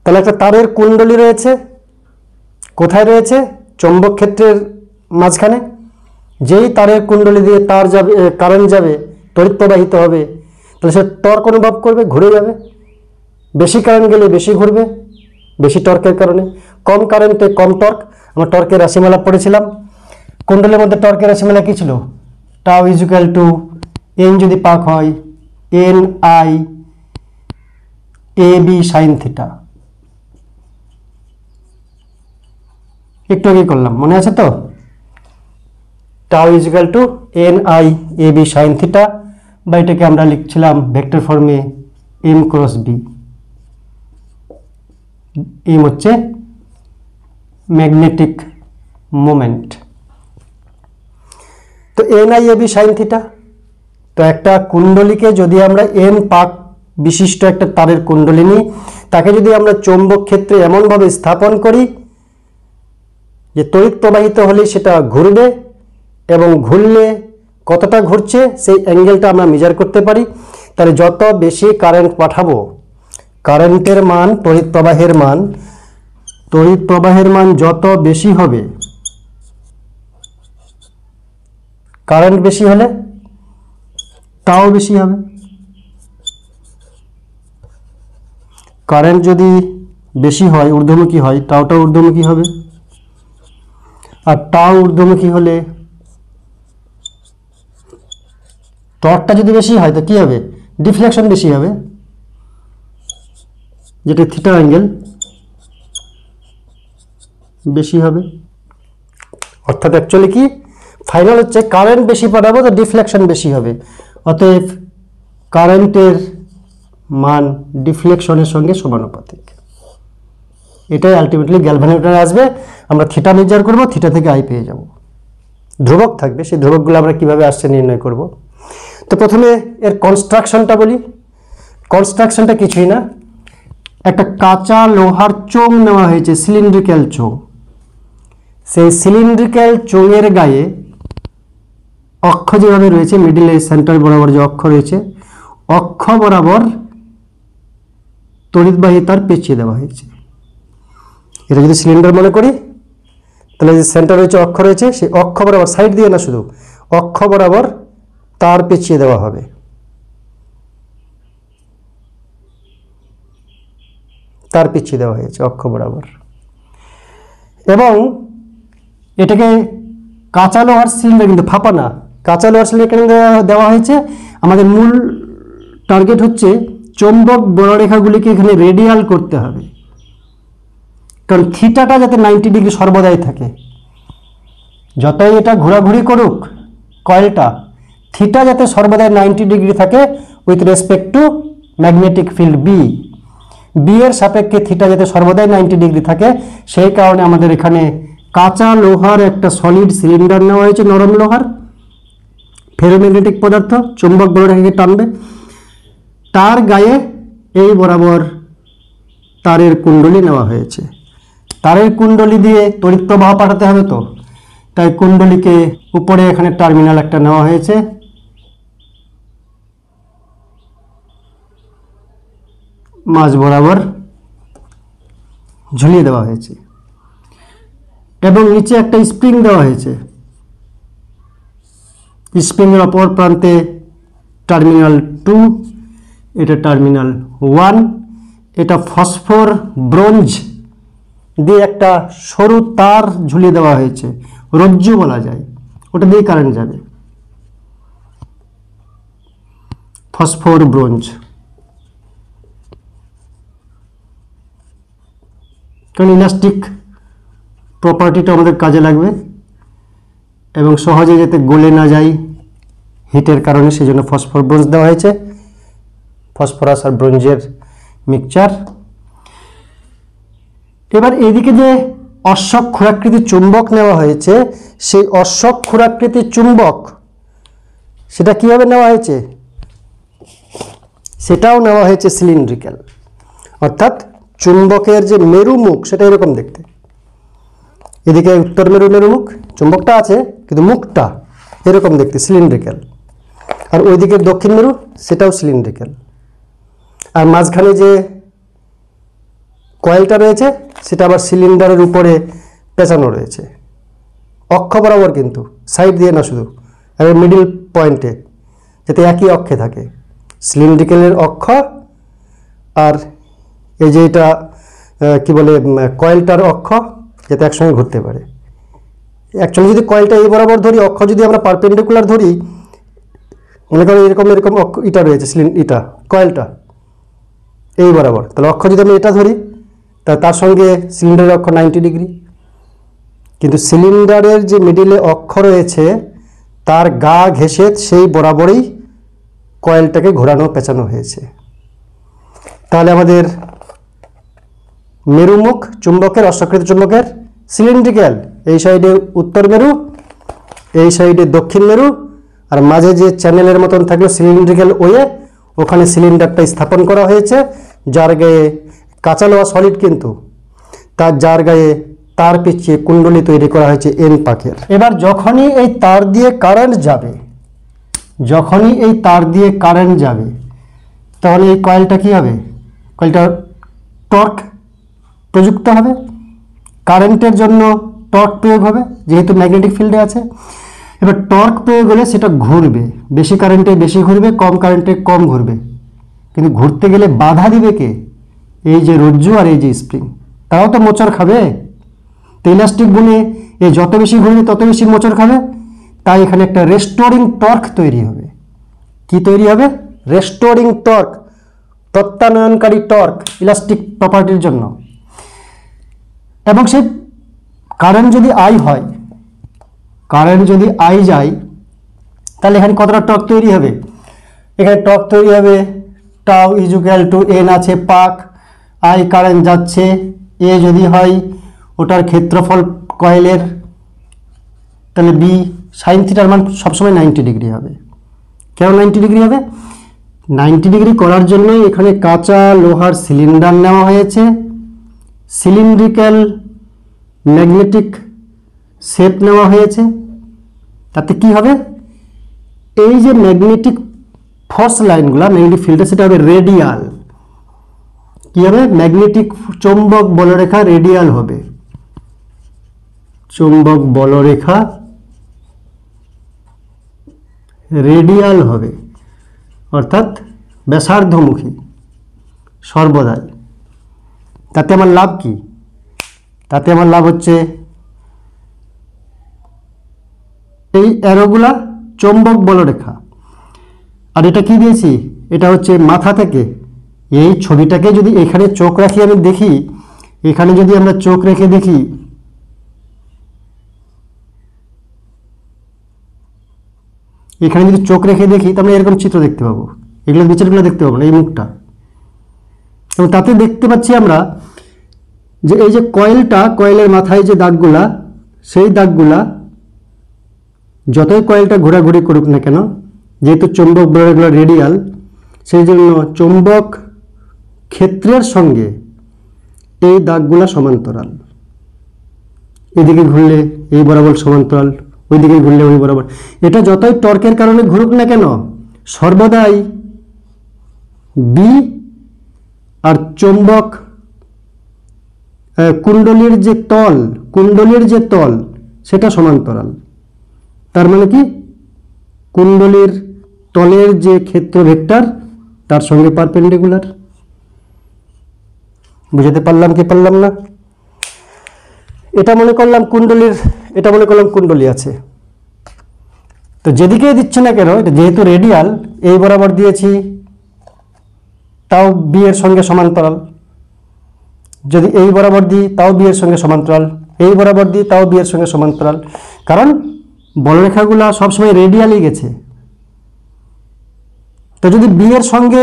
তাহলে একটা তারের কুণ্ডলী রয়েছে, কোথায় রয়েছে? চৌম্বক ক্ষেত্রের মাঝখানে। যেই তারের কুণ্ডলী দিয়ে তার যাবে, কারেন্ট যাবে, তড়িৎ প্রবাহিত হবে, তাহলে সে টর্ক অনুভব করবে, ঘুরে যাবে। বেশি কারেন্ট গেলে বেশি ঘুরবে, বেশি টর্কের কারণে। কম কারেন্টে কম টর্ক। আমরা টর্কের রাশিমালা পড়েছিলাম। কুণ্ডলীর মধ্যে টর্কের রাশিমালা কি ছিল? টাউ ইজুক্যাল টু এন যদি পাক হয় N I A B sine theta. একটু আগে করলাম, মনে আছে তো? Tau equal to N I A B sine theta, বা এটাকে আমরা লিখছিলাম ভেক্টর ফর্মে এম ক্রস বি। এম হচ্ছে ম্যাগনেটিক মোমেন্ট। তো N I A B sine theta. তো একটা কুণ্ডলীকে যদি আমরা এন পাক বিশিষ্ট একটা তারের কুণ্ডলী নিই, তাকে যদি আমরা চৌম্বক ক্ষেত্রে এমনভাবে স্থাপন করি যে তড়িৎ প্রবাহিত হলে সেটা ঘুরবে, এবং ঘুরলে কতটা ঘুরছে সেই অ্যাঙ্গেলটা আমরা মেজার করতে পারি। তাহলে যত বেশি কারেন্ট পাঠাবো, কারেন্টের মান, তড়িৎ প্রবাহের মান যত বেশি হবে, কারেন্ট বেশি হলে তাও বেশি হবে। কারেন্ট যদি বেশি হয়, ঊর্ধ্বমুখী হয়, টাওটা ঊর্ধ্বমুখী হবে। আর টাও ঊর্ধ্বমুখী হলে টর্কটা যদি বেশি হয় তো কি হবে? ডিফ্লেকশন বেশি হবে, যেটা থিটা অ্যাঙ্গেল বেশি হবে। অর্থাৎ অ্যাকচুয়ালি কি ফাইনাল হচ্ছে, কারেন্ট বেশি পাঠাবো তো ডিফ্লেকশন বেশি হবে। অতএব কারেন্টের মান ডিফ্লেকশনের সঙ্গে সমানুপাতিক। এটাই আলটিমেটলি গ্যালভানোমিটারে আসবে। আমরা থিটা মেজার করব, থিটা থেকে আই পেয়ে যাব। ধ্রুবক থাকবে, সেই ধ্রুবকগুলো আমরা কিভাবে আসছে নির্ণয় করব। তো প্রথমে এর কনস্ট্রাকশনটা বলি। কনস্ট্রাকশনটা কিছুই না, একটা কাঁচা লোহার চোঙ নেওয়া হয়েছে, সিলিন্ড্রিক্যাল চোঙ। সেই সিলিন্ড্রিক্যাল চোঙের গায়ে অক্ষ যেভাবে রয়েছে, মিডিলে সেন্টার বরাবর যে অক্ষ রয়েছে, অক্ষ বরাবর তড়িৎবাহী তার পেঁচিয়ে দেওয়া হয়েছে। এটা যদি সিলিন্ডার মনে করি, তাহলে যে সেন্টার রয়েছে, অক্ষ রয়েছে, সেই অক্ষ বরাবর, সাইড দিয়ে না, শুধু অক্ষ বরাবর তার পেঁচিয়ে দেওয়া হবে। তার পেঁচিয়ে দেওয়া হয়েছে অক্ষ বরাবর। এবং এটাকে কাঁচা লোহার সিলিন্ডার, কিন্তু ফাঁপা না, কাঁচা লোহার সিলিন্ডার কেন দেওয়া হয়েছে? আমাদের মূল টার্গেট হচ্ছে চৌম্বক বলরেখাগুলিকে এখানে রেডিয়াল করতে হবে। কারণ থিটাটা যাতে 90 ডিগ্রি সর্বদাই থাকে। যতই এটা ঘোরাঘুরি করুক কয়েলটা, থিটা যাতে সর্বদাই 90 ডিগ্রি থাকে with respect to magnetic field B. B এর সাপেক্ষে থিটা যাতে সর্বদাই 90 ডিগ্রি থাকে, সেই কারণে আমাদের এখানে কাঁচা লোহার একটা সলিড সিলিন্ডার নেওয়া হয়েছে, নরম লোহার, ফেরোম্যাগনেটিক পদার্থ, চুম্বক বলরেখাকে টানবে। তার গায়ে এই বরাবর তারের কুণ্ডলী নেওয়া হয়েছে। তারের কুণ্ডলী দিয়ে তড়িৎ প্রবাহ পাঠাতে হবে, তো তাই কুণ্ডলীকে উপরে এখানে টার্মিনাল একটা নেওয়া হয়েছে, মাঝ বরাবর ঝুলিয়ে দেওয়া হয়েছে, এবং নিচে একটা স্প্রিং দেওয়া হয়েছে। স্প্রিংয়ের অপর প্রান্তে টার্মিনাল 2, এটা টার্মিনাল 1। এটা ফসফর ব্রোঞ্জ দিয়ে একটা সরু তার ঝুলিয়ে দেওয়া হয়েছে, রজ্জু বলা যায়, ওটা দিয়ে কারেন্ট যাবে। ফসফর ব্রোঞ্জ, কারণ ইলাস্টিক প্রপার্টিটা আমাদের কাজে লাগবে, এবং সহজে যাতে গলে না যায়, হিটের কারণে, সেই জন্য ফসফর ব্রোঞ্জ দেওয়া হয়েছে, ফসফরাস আর ব্রোঞ্জের মিক্সচার। এবার এদিকে যে অশ্বক ক্ষুরাকৃতি চুম্বক নেওয়া হয়েছে, সেই অশ্বক ক্ষুরাকৃতি চুম্বক সেটা কিভাবে নেওয়া হয়েছে? সেটাও নেওয়া হয়েছে সিলিন্ড্রিক্যাল, অর্থাৎ চুম্বকের যে মেরুমুখ সেটা এরকম দেখতে। এদিকে উত্তর মেরুমুখ, চুম্বকটা আছে কিন্তু মুখটা এরকম দেখতে, সিলিন্ড্রিক্যাল। আর ওইদিকে দক্ষিণ মেরু, সেটাও সিলিন্ড্রিক্যাল। আর মাঝখানে যে কয়েলটা রয়েছে সেটা আবার সিলিন্ডারের উপরে পেঁচানো রয়েছে, অক্ষ বরাবর, কিন্তু সাইড দিয়ে না, শুধু এবং মিডিল পয়েন্টে, যাতে একই অক্ষে থাকে। সিলিন্ড্রিক্যালের অক্ষ আর এই যে এটা কি বলে কয়েলটার অক্ষ, যাতে একসঙ্গে ঘুরতে পারে। অ্যাকচুয়ালি যদি কয়েলটা এই বরাবর ধরি, অক্ষ যদি আমরা পারপেন্ডিকুলার ধরি, মনে করো এরকম এরকম এটা রয়েছে, এটা কয়েলটা এই বরাবর, তাহলে অক্ষ যদি আমি এটা ধরি, তাহলে তার সঙ্গে সিলিন্ডারের অক্ষ 90 ডিগ্রি। কিন্তু সিলিন্ডারের যে মিডিলে অক্ষ রয়েছে তার গা ঘেঁষে সেই বরাবরই কয়েলটাকে ঘোরানো পেঁচানো হয়েছে। তাহলে আমাদের মেরুমুখ চুম্বকের, অশ্বকৃত চুম্বকের সিলিন্ড্রিক্যাল, এই সাইডে উত্তর মেরু, এই সাইডে দক্ষিণ মেরু, আর মাঝে যে চ্যানেলের মতন থাকলো সিলিন্ড্রিক্যাল ওয়ে, ওখানে সিলিন্ডারটা স্থাপন করা হয়েছে, যার গায়ে কাঁচা লোহা সলিড, কিন্তু তার যার গায়ে তার পিছিয়ে কুণ্ডলী তৈরি করা হয়েছে এন পাকের। এবার যখনই এই তার দিয়ে কারেন্ট যাবে, তখন এই কয়েলটা কি হবে? কয়েলটা টর্ক প্রযুক্ত হবে, কারেন্টের জন্য টর্ক প্রয়োগ হবে, যেহেতু ম্যাগনেটিক ফিল্ডে আছে। এবার টর্ক প্রয়োগ হলে সেটা ঘুরবে, বেশি কারেন্টে বেশি ঘুরবে, কম কারেন্টে কম ঘুরবে। কিন্তু ঘুরতে গেলে বাধা দিবে কে? এই যে রজ্জু আর এই যে স্প্রিং, তারাও তো মোচড় খাবে। তো ইলাস্টিক গুণে এই যত বেশি ঘুরবে তত বেশি মোচড় খাবে, তাই এখানে একটা রেস্টোরিং টর্ক তৈরি হবে। কি তৈরি হবে? রেস্টোরিং টর্ক, প্রত্যানয়নকারী টর্ক, ইলাস্টিক প্রপার্টির জন্য। এবং সেই কারেন্ট যদি আই হয়, কারেন্ট যদি আই যায়, তাহলে এখানে কতটা টর্ক তৈরি হবে? এখানে টর্ক তৈরি হবে টাউ ইজুক্যাল টু এন আছে পাক, আই কারেন্ট যাচ্ছে, এ যদি হয় ওটার ক্ষেত্রফল কয়েলের, তাহলে বি সাইন থিটার মান সবসময় 90 ডিগ্রি হবে। কেন 90 ডিগ্রি হবে? 90 ডিগ্রি করার জন্য এখানে কাঁচা লোহার সিলিন্ডার নেওয়া হয়েছে, সিলিন্ড্রিক্যাল ম্যাগনেটিক শেপ নেওয়া হয়েছে। তাতে কি হবে? এই যে ম্যাগনেটিক ফোর্স লাইনগুলো, ম্যাগনেটিক ফিল্ডে, সেটা হবে রেডিয়াল। কি হবে? ম্যাগনেটিক চৌম্বক বলরেখা রেডিয়াল হবে, চৌম্বক বলরেখা রেডিয়াল হবে, অর্থাৎ ব্যাসার্ধমুখী সর্বদাই। তাতে আমার লাভ কি? তাতে আমার লাভ হচ্ছে এই অ্যারোগুলা চৌম্বক বলরেখা। আর এটা কি দিয়েছি? এটা হচ্ছে মাথা থেকে, এই ছবিটাকে যদি এখানে চোখ রাখি আমি দেখি, এখানে যদি আমরা চোখ রেখে দেখি, এখানে যদি চোখ রেখে দেখি, তাহলে এরকম চিত্র দেখতে পাবো, এগুলো বিচারগুলো দেখতে পাবো না, এই মুখটা। এবং তাতে দেখতে পাচ্ছি আমরা যে এই যে কয়েলটা, কয়েলের মাথায় যে দাগগুলা, সেই দাগগুলা যতই কয়েলটা ঘোরাঘুরি করুক না কেন, যেহেতু চৌম্বক বলয়গুলো রেডিয়াল, সেই জন্য চৌম্বক ক্ষেত্রের সঙ্গে এই দাগগুলা সমান্তরাল। এদিকে ঘুরলে এই বরাবর সমান্তরাল, ওইদিকে ঘুরলে ওই বরাবর। এটা যতই টর্কের কারণে ঘুরুক না কেন, সর্বদাই বি আর চৌম্বক কুণ্ডলীর যে তল সেটা সমান্তরাল। তার মানে কি? কুণ্ডলীর তলের যে ক্ষেত্র ভেক্টর তার সঙ্গে পারপেন্ডিকুলার। বুঝতে পারলাম কি পারলাম না? এটা মনে করলাম কুণ্ডলী আছে, তো যেদিকে দিচ্ছে না কেন, এটা যেহেতু রেডিয়াল, এই বরাবর দিয়েছি, তাও বি এর সঙ্গে সমান্তরাল। যদি এই বরাবর দিই তাও বি এর সঙ্গে সমান্তরাল, এই বরাবর দিই তাও বি এর সঙ্গে সমান্তরাল। কারণ বলরেখাগুলো সবসময় রেডিয়ালই গেছে, তো যদি বি এর সঙ্গে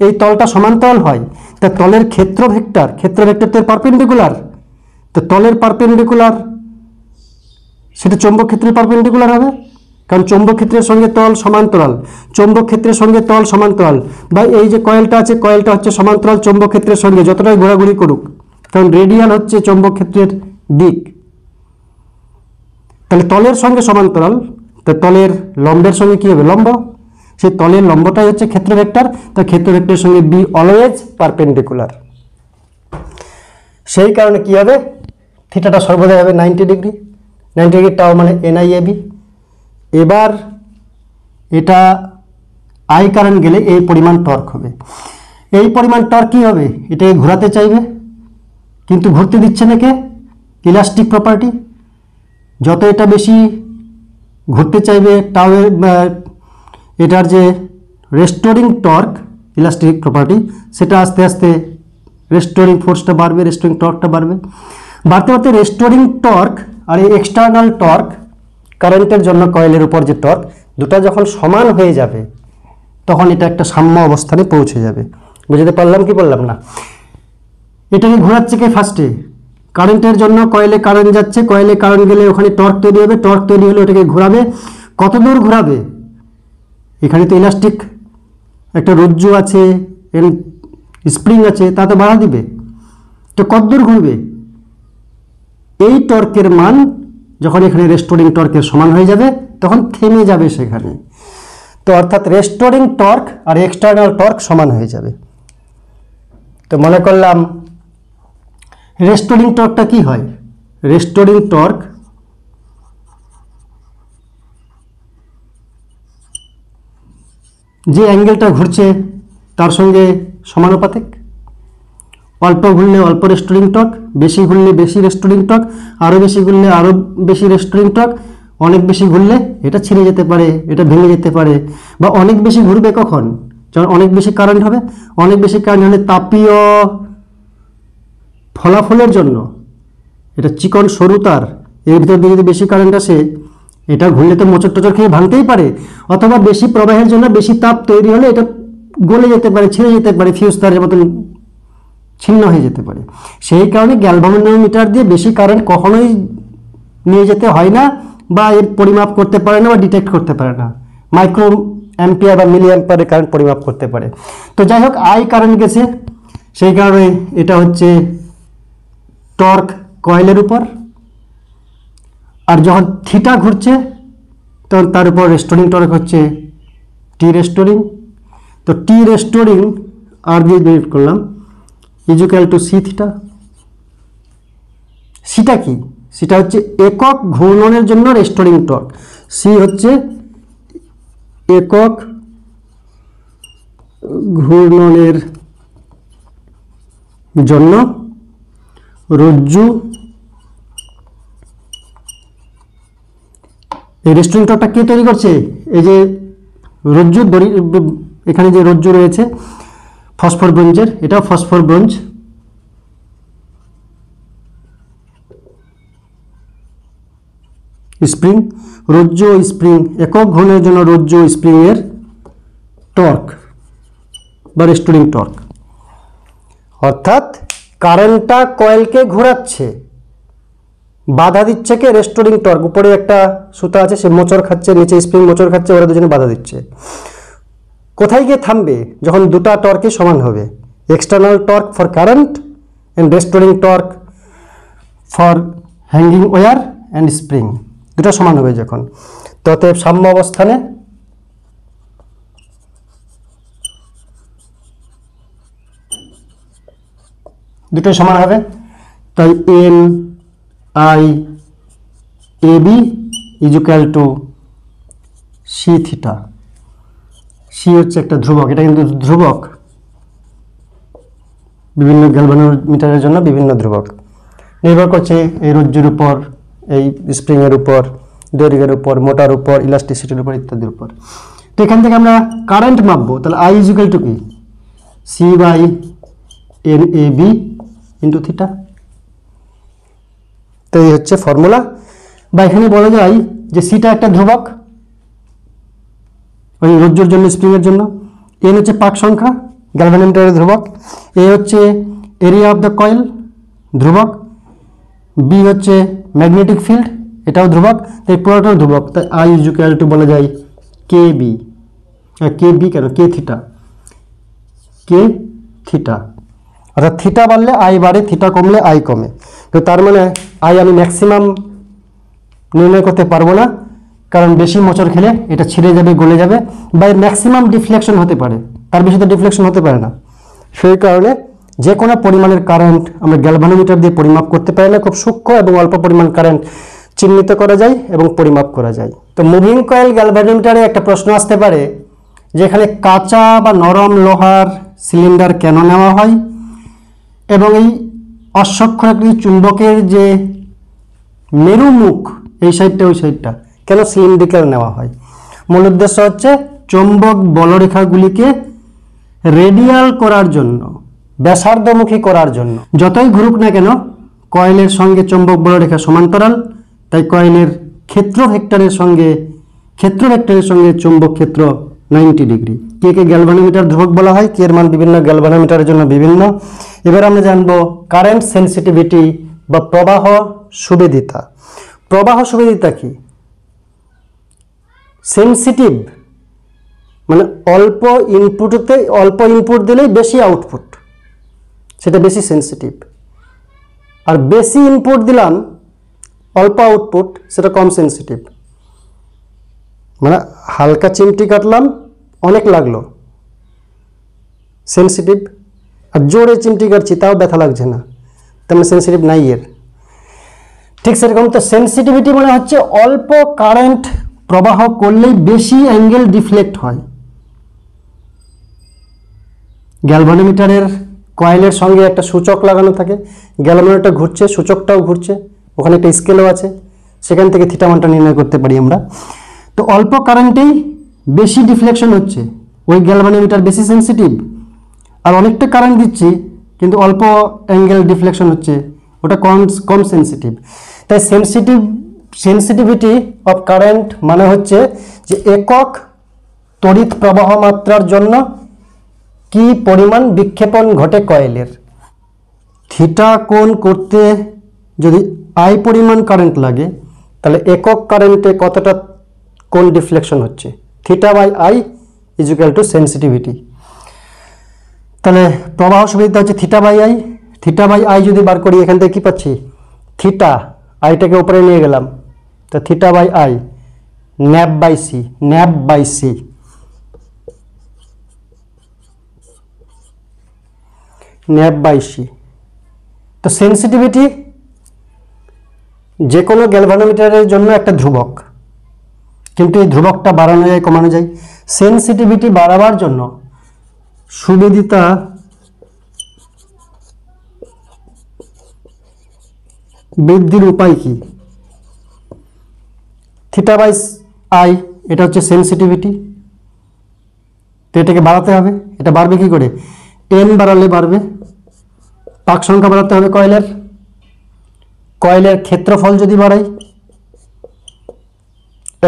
এই তলটা সমান্তরাল হয়, তা তলের ক্ষেত্র ভেক্টর তো পারপেন্ডিকুলার, তো তলের পারপেন্ডিকুলার সেটা চৌম্বক ক্ষেত্রের পারপেন্ডিকুলার হবে, কারণ চৌম্বক ক্ষেত্রের সঙ্গে তল সমান্তরাল, চৌম্বক ক্ষেত্রের সঙ্গে তল সমান্তরাল, বা এই যে কয়েলটা আছে কয়েলটা হচ্ছে সমান্তরাল চৌম্বক ক্ষেত্রের সঙ্গে যতটাই ঘোরাঘুরি করুক, কারণ রেডিয়াল হচ্ছে চৌম্বক ক্ষেত্রের দিক। তাহলে তলের সঙ্গে সমান্তরাল, তো তলের লম্বের সঙ্গে কি হবে? লম্ব। সেই তলের লম্বটাই হচ্ছে ক্ষেত্র ভেক্টর, তা ক্ষেত্র ভেক্টরের সঙ্গে বি অলওয়েজ পারপেন্ডিকুলার। সেই কারণে কি হবে? থিটাটা সর্বদা হবে 90 ডিগ্রি। 90 ডিগ্রি টাও মানে NIAB। এবার এটা আই কারেন্ট গেলে এই পরিমাণ টর্ক হবে। এই পরিমাণ টর্ক কি হবে? এটাকে ঘোরাতে চাইবে, কিন্তু ঘুরতে দিচ্ছে না কে? Elastic property. যত এটা বেশি ঘুরতে চাইবে টাও এটার যে রেস্টোরিং টর্ক, ইলাস্টিক প্রপার্টি, সেটা আস্তে আস্তে রেস্টোরিং ফোর্সটা বাড়বে, রেস্টোরিং টর্কটা বাড়বে। বাড়তে বাড়তে রেস্টোরিং টর্ক আর এই এক্সটার্নাল টর্ক, কারেন্টের জন্য কয়েলের উপর যে টর্ক, দুটা যখন সমান হয়ে যাবে তখন এটা একটা সাম্য অবস্থানে পৌঁছে যাবে। বুঝতে পারলাম কি বললাম না? এটাকে ঘোরাচ্ছে কে ফার্স্টে? কারেন্টের জন্য কয়েলে কারেন্ট যাচ্ছে, কয়েলে কারেন্ট গেলে ওখানে টর্ক তৈরি হবে, টর্ক তৈরি হলে ওটাকে ঘোরাবে। কত দূর ঘোরাবে? এখানে তো ইলাস্টিক একটা রজ্জু আছে, স্প্রিং আছে, তা তো বাধা দিবে। তো কত দূর ঘুরবে? এই টর্কের মান যখন এখানে রেস্টোরিং টর্কের সমান হয়ে যাবে তখন থেমে যাবে সেখানে। তো অর্থাৎ রেস্টোরিং টর্ক আর এক্সটার্নাল টর্ক সমান হয়ে যাবে। তো মনে করলাম রেস্টোরিং টর্কটা কি হয়? রেস্টোরিং টর্ক যে অ্যাঙ্গেলটা ঘুরছে তার সঙ্গে সমানুপাতিক। অল্প ঘুরলে অল্প রেস্টোরিং টর্ক, বেশি ঘুরলে বেশি রেস্টোরিং টর্ক, আরও বেশি ঘুরলে আরও বেশি রেস্টোরিং টর্ক। অনেক বেশি ঘুরলে এটা ছিঁড়ে যেতে পারে, এটা ভেঙে যেতে পারে। বা অনেক বেশি ঘুরবে কখন? যখন অনেক বেশি কারেন্ট হবে। অনেক বেশি কারেন্ট হলে তাপীয় ফলাফলের জন্য এটা চিকন সরু তার, এর ভিতর দিয়ে যদি বেশি কারেন্ট আসে, এটা ঘুরলে তো মোচড় টোচড় খেয়ে ভাঙতেই পারে। অথবা বেশি প্রবাহের জন্য বেশি তাপ তৈরি হলে এটা গলে যেতে পারে, ছিঁড়ে যেতে পারে, ফিউজ তারের মতন ছিন্ন হয়ে যেতে পারে। সেই কারণে গ্যালভানোমিটার দিয়ে বেশি কারেন্ট কখনোই নিয়ে যেতে হয় না, বা এর পরিমাপ করতে পারে না, বা ডিটেক্ট করতে পারে না। মাইক্রো অ্যাম্পিয়ার বা মিলি অ্যাম্পিয়ারের কারেন্ট পরিমাপ করতে পারে। তো যাই হোক, আই কারেন্ট গেছে, সেই কারণে এটা হচ্ছে টর্ক কয়েলের উপর। আর যখন থিটা ঘুরছে তখন তার উপর রেস্টোরিং টর্ক হচ্ছে টি রেস্টোরিং। তো টি রেস্টোরিং আর দিয়ে বের করলাম ইকুয়াল টু সি থিটা। সিটা কি? সেটা হচ্ছে একক ঘূর্ণনের জন্য রেস্টোরিং টর্ক। সি হচ্ছে একক ঘূর্ণনের জন্য রজ্জু, এই রেস্টোরিং টর্কটা কে তৈরি করছে? এই যে রজ্জু দড়ি, এখানে যে রজ্জু রয়েছে ফসফর ব্রোঞ্জের, এটাও ফসফর ব্রোঞ্জ। স্প্রিং, রজ্জু স্প্রিং, একক ঘূর্ণনের জন্য রজ্জু স্প্রিং এর টর্ক বা রেস্টোরিং টর্ক। অর্থাৎ কারেন্টটা কয়েলকে ঘোরাচ্ছে, বাধা দিচ্ছে কে? Restoring torque. উপরে একটা সুতা আছে, সে মোচড় খাচ্ছে, নিচে স্প্রিং মোচড় খাচ্ছে, ওরা দুজনে বাধা দিচ্ছে। কোথায় গিয়ে থামবে? যখন দুটা টর্কই সমান হবে। External torque for current and restoring torque for hanging wire and spring, দুটো সমান হবে যখন। তো অতএব সাম্য অবস্থানে দুটো সমান হবে। তাই N I A B equal to C theta. C হচ্ছে একটা ধ্রুবক, এটা কিন্তু ধ্রুবক, বিভিন্ন গ্যালভানোমিটারের জন্য বিভিন্ন ধ্রুবক নির্ভর করছে এই রজ্জুর উপর, এই স্প্রিংয়ের উপর, দৈর্ঘ্যের উপর, মোটার উপর, ইলাস্টিসিটির উপর ইত্যাদির উপর। তো এখান থেকে আমরা কারেন্ট মাপবো, তাহলে আই ইকুয়াল টু কি? C by N A B into theta. তো এই হচ্ছে ফর্মুলা। বা এখানে বলা যায় যে সিটা একটা ধ্রুবক ওই রজ্জুর জন্য, স্প্রিংয়ের জন্য, এন হচ্ছে পাক সংখ্যা গ্যালভানোমিটারের ধ্রুবক, এ হচ্ছে এরিয়া অফ দ্য কয়েল ধ্রুবক, বি হচ্ছে ম্যাগনেটিক ফিল্ড এটাও ধ্রুবক, তাই পুরোটাও ধ্রুবক, তাই আই ইজ ইকুয়াল টু বলা যায় কে বি, কে বি কেন কে থিটা, কে থিটা, অর্থাৎ থিটা বাড়লে আই বাড়ে, থিটা কমলে আই কমে। তো তার মানে আই আমি ম্যাক্সিমাম নির্ণয় করতে পারবো না, কারণ বেশি মোচড় খেলে এটা ছিঁড়ে যাবে, গলে যাবে, বা এর ম্যাক্সিমাম ডিফ্লেকশন হতে পারে, তার বেশি তো ডিফ্লেকশন হতে পারে না। সেই কারণে যে কোনো পরিমাণের কারেন্ট আমরা গ্যালভানোমিটার দিয়ে পরিমাপ করতে পারি না, খুব সূক্ষ্ম এবং অল্প পরিমাণ কারেন্ট চিহ্নিত করা যায় এবং পরিমাপ করা যায়। তো মুভিং কয়েল গ্যালভানোমিটারে একটা প্রশ্ন আসতে পারে যে এখানে কাঁচা বা নরম লোহার সিলিন্ডার কেন নেওয়া হয়, এবং এই অশ্বক্ষরাকৃতি চুম্বকের যে মেরু মুখ এই সাইডটা ওই সাইডটা কেন সিলিন্ড্রিক্যাল নেওয়া হয়। মূল উদ্দেশ্য হচ্ছে চৌম্বক বলরেখাগুলিকে রেডিয়াল করার জন্য, ব্যাসার্ধমুখী করার জন্য। যতই ঘুরুক না কেন কয়েলের সঙ্গে চৌম্বক বলরেখা সমান্তরাল, তাই কয়েলের ক্ষেত্র ভেক্টরের সঙ্গে চৌম্বক ক্ষেত্র 90 ডিগ্রি। কে কে গ্যালভানোমিটার ধ্রুবক বলা হয়, কে এর মান বিভিন্ন গ্যালভানোমিটারের জন্য বিভিন্ন। এবার আমরা জানবো কারেন্ট সেন্সিটিভিটি বা প্রবাহ সুবিদিতা। প্রবাহ সুবিদিতা কি? সেন্সিটিভ মানে অল্প ইনপুট দিলেই বেশি আউটপুট, সেটা বেশি সেন্সিটিভ। আর বেশি ইনপুট দিলাম অল্প আউটপুট, সেটা কম সেন্সিটিভ। মানে হালকা চিমটি কাটলাম অনেক লাগলো, সেন্সিটিভ। আর জোরে চিমটি কাটছি তাও ব্যথা লাগছে না, তেমন সেন্সিটিভ নাই এর। ঠিক সেরকম তো সেন্সিটিভিটি মানে হচ্ছে অল্প কারেন্ট প্রবাহ করলেই বেশি অ্যাঙ্গেল ডিফ্লেক্ট হয়। গ্যালভানোমিটারের কয়েলের সঙ্গে একটা সূচক লাগানো থাকে, গ্যালভানোমিটার ঘুরছে, সূচকটাও ঘুরছে, ওখানে একটা স্কেলও আছে, সেখান থেকে থিটা মানটা নির্ণয় করতে পারি আমরা। তো অল্প কারেন্টেই বেশি ডিফ্লেকশন হচ্ছে, ওই গ্যালভানোমিটার বেশি সেন্সিটিভ। আর অনেকটা কারেন্ট দিচ্ছি কিন্তু অল্প অ্যাঙ্গেল ডিফ্লেকশন হচ্ছে, ওটা কম সেন্সিটিভ। তাই সেন্সিটিভিটি অফ কারেন্ট মানে হচ্ছে যে একক তড়িৎ প্রবাহ মাত্রার জন্য কি পরিমাণ বিক্ষেপণ ঘটে কয়েলের। থিটা কোণ করতে যদি আই পরিমাণ কারেন্ট লাগে, তাহলে একক কারেন্টে কতটা কোণ ডিফ্লেকশন হচ্ছে, theta by I is equal to sensitivity. তাহলে প্রবাহ সুবিধা হচ্ছে theta by I. Theta by I যদি বার করি, এখান থেকে কি পাচ্ছি, থিটা, আইটাকে উপরে নিয়ে গেলাম, তো theta by I NAB by C, তো সেন্সিটিভিটি যে কোনো গ্যালভানোমিটারের জন্য একটা ধ্রুবক, কিন্তু এই ধ্রুবকটা বাড়ানো যায় কমানো যায়। সেন্সিটিভিটি বাড়াবার জন্য সুবিদিতা বৃদ্ধির উপায় কি? থিটা বাই আই এটা হচ্ছে সেন্সিটিভিটি, তো এটাকে বাড়াতে হবে। এটা বাড়বে কি করে? এন বাড়ালে বাড়বে, পাক সংখ্যা বাড়াতে হবে কয়েলের ক্ষেত্রফল যদি বাড়াই,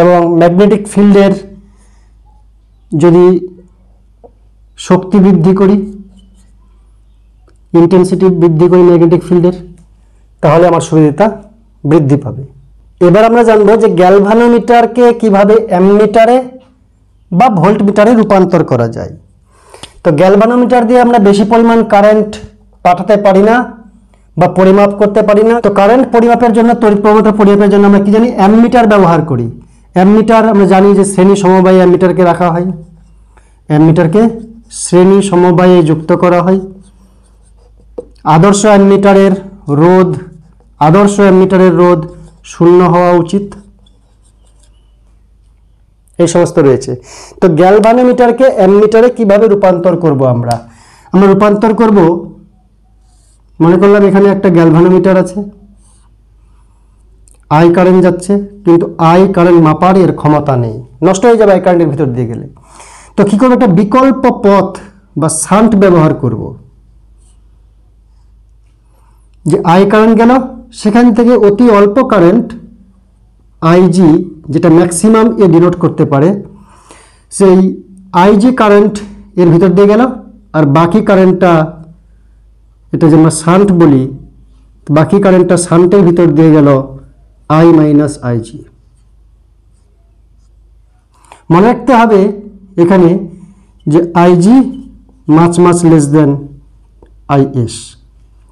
এবং ম্যাগনেটিক ফিল্ডের যদি শক্তি বৃদ্ধি করি, ইন্টেন্সিটি বৃদ্ধি করি ম্যাগনেটিক ফিল্ডের, তাহলে আমার সুবিদিতা বৃদ্ধি পাবে। এবার আমরা জানবো যে গ্যালভানোমিটারকে কিভাবে অ্যামমিটারে বা ভোল্টমিটারে রূপান্তর করা যায়। তো গ্যালভানোমিটার দিয়ে আমরা বেশি পরিমাণ কারেন্ট পাঠাতে পারি না বা পরিমাপ করতে পারি না। তো কারেন্ট পরিমাপের জন্য, তড়িৎ প্রবাহটা পরিমাপের জন্য আমরা কি জানি, অ্যামমিটার ব্যবহার করি। অ্যামমিটার আমরা জানি যে শ্রেণী সমবায়ে অ্যামমিটারকে রাখা হয়, অ্যামমিটারকে শ্রেণী সমবায়ে যুক্ত করা হয়। আদর্শ অ্যামমিটারের রোধ 0 হওয়া উচিত, এই সমস্ত রয়েছে। তো গ্যালভানোমিটারকে অ্যামমিটারে কিভাবে রূপান্তর করব? আমরা রূপান্তর করব, মনে করলাম এখানে একটা গ্যালভানোমিটার আছে, আই কারেন্ট যাচ্ছে, কিন্তু আই কারেন্ট মাপার এর ক্ষমতা নেই, নষ্ট হয়ে যাবে আই কারেন্টের ভিতর দিয়ে গেলে। তো কি করবো, একটা বিকল্প পথ বা শান্ট ব্যবহার করব। যে আই কারেন্ট গেল, সেখান থেকে অতি অল্প কারেন্ট আইজি, যেটা ম্যাক্সিমাম এ ডিনোট করতে পারে, সেই আইজি কারেন্ট এর ভিতর দিয়ে গেল, আর বাকি কারেন্টটা, এটা যে আমরা শান্ট বলি, বাকি কারেন্টটা শান্টের ভিতর দিয়ে গেল I মাইনাস আইজি। মনে রাখতে হবে এখানে যে IG much much less then is,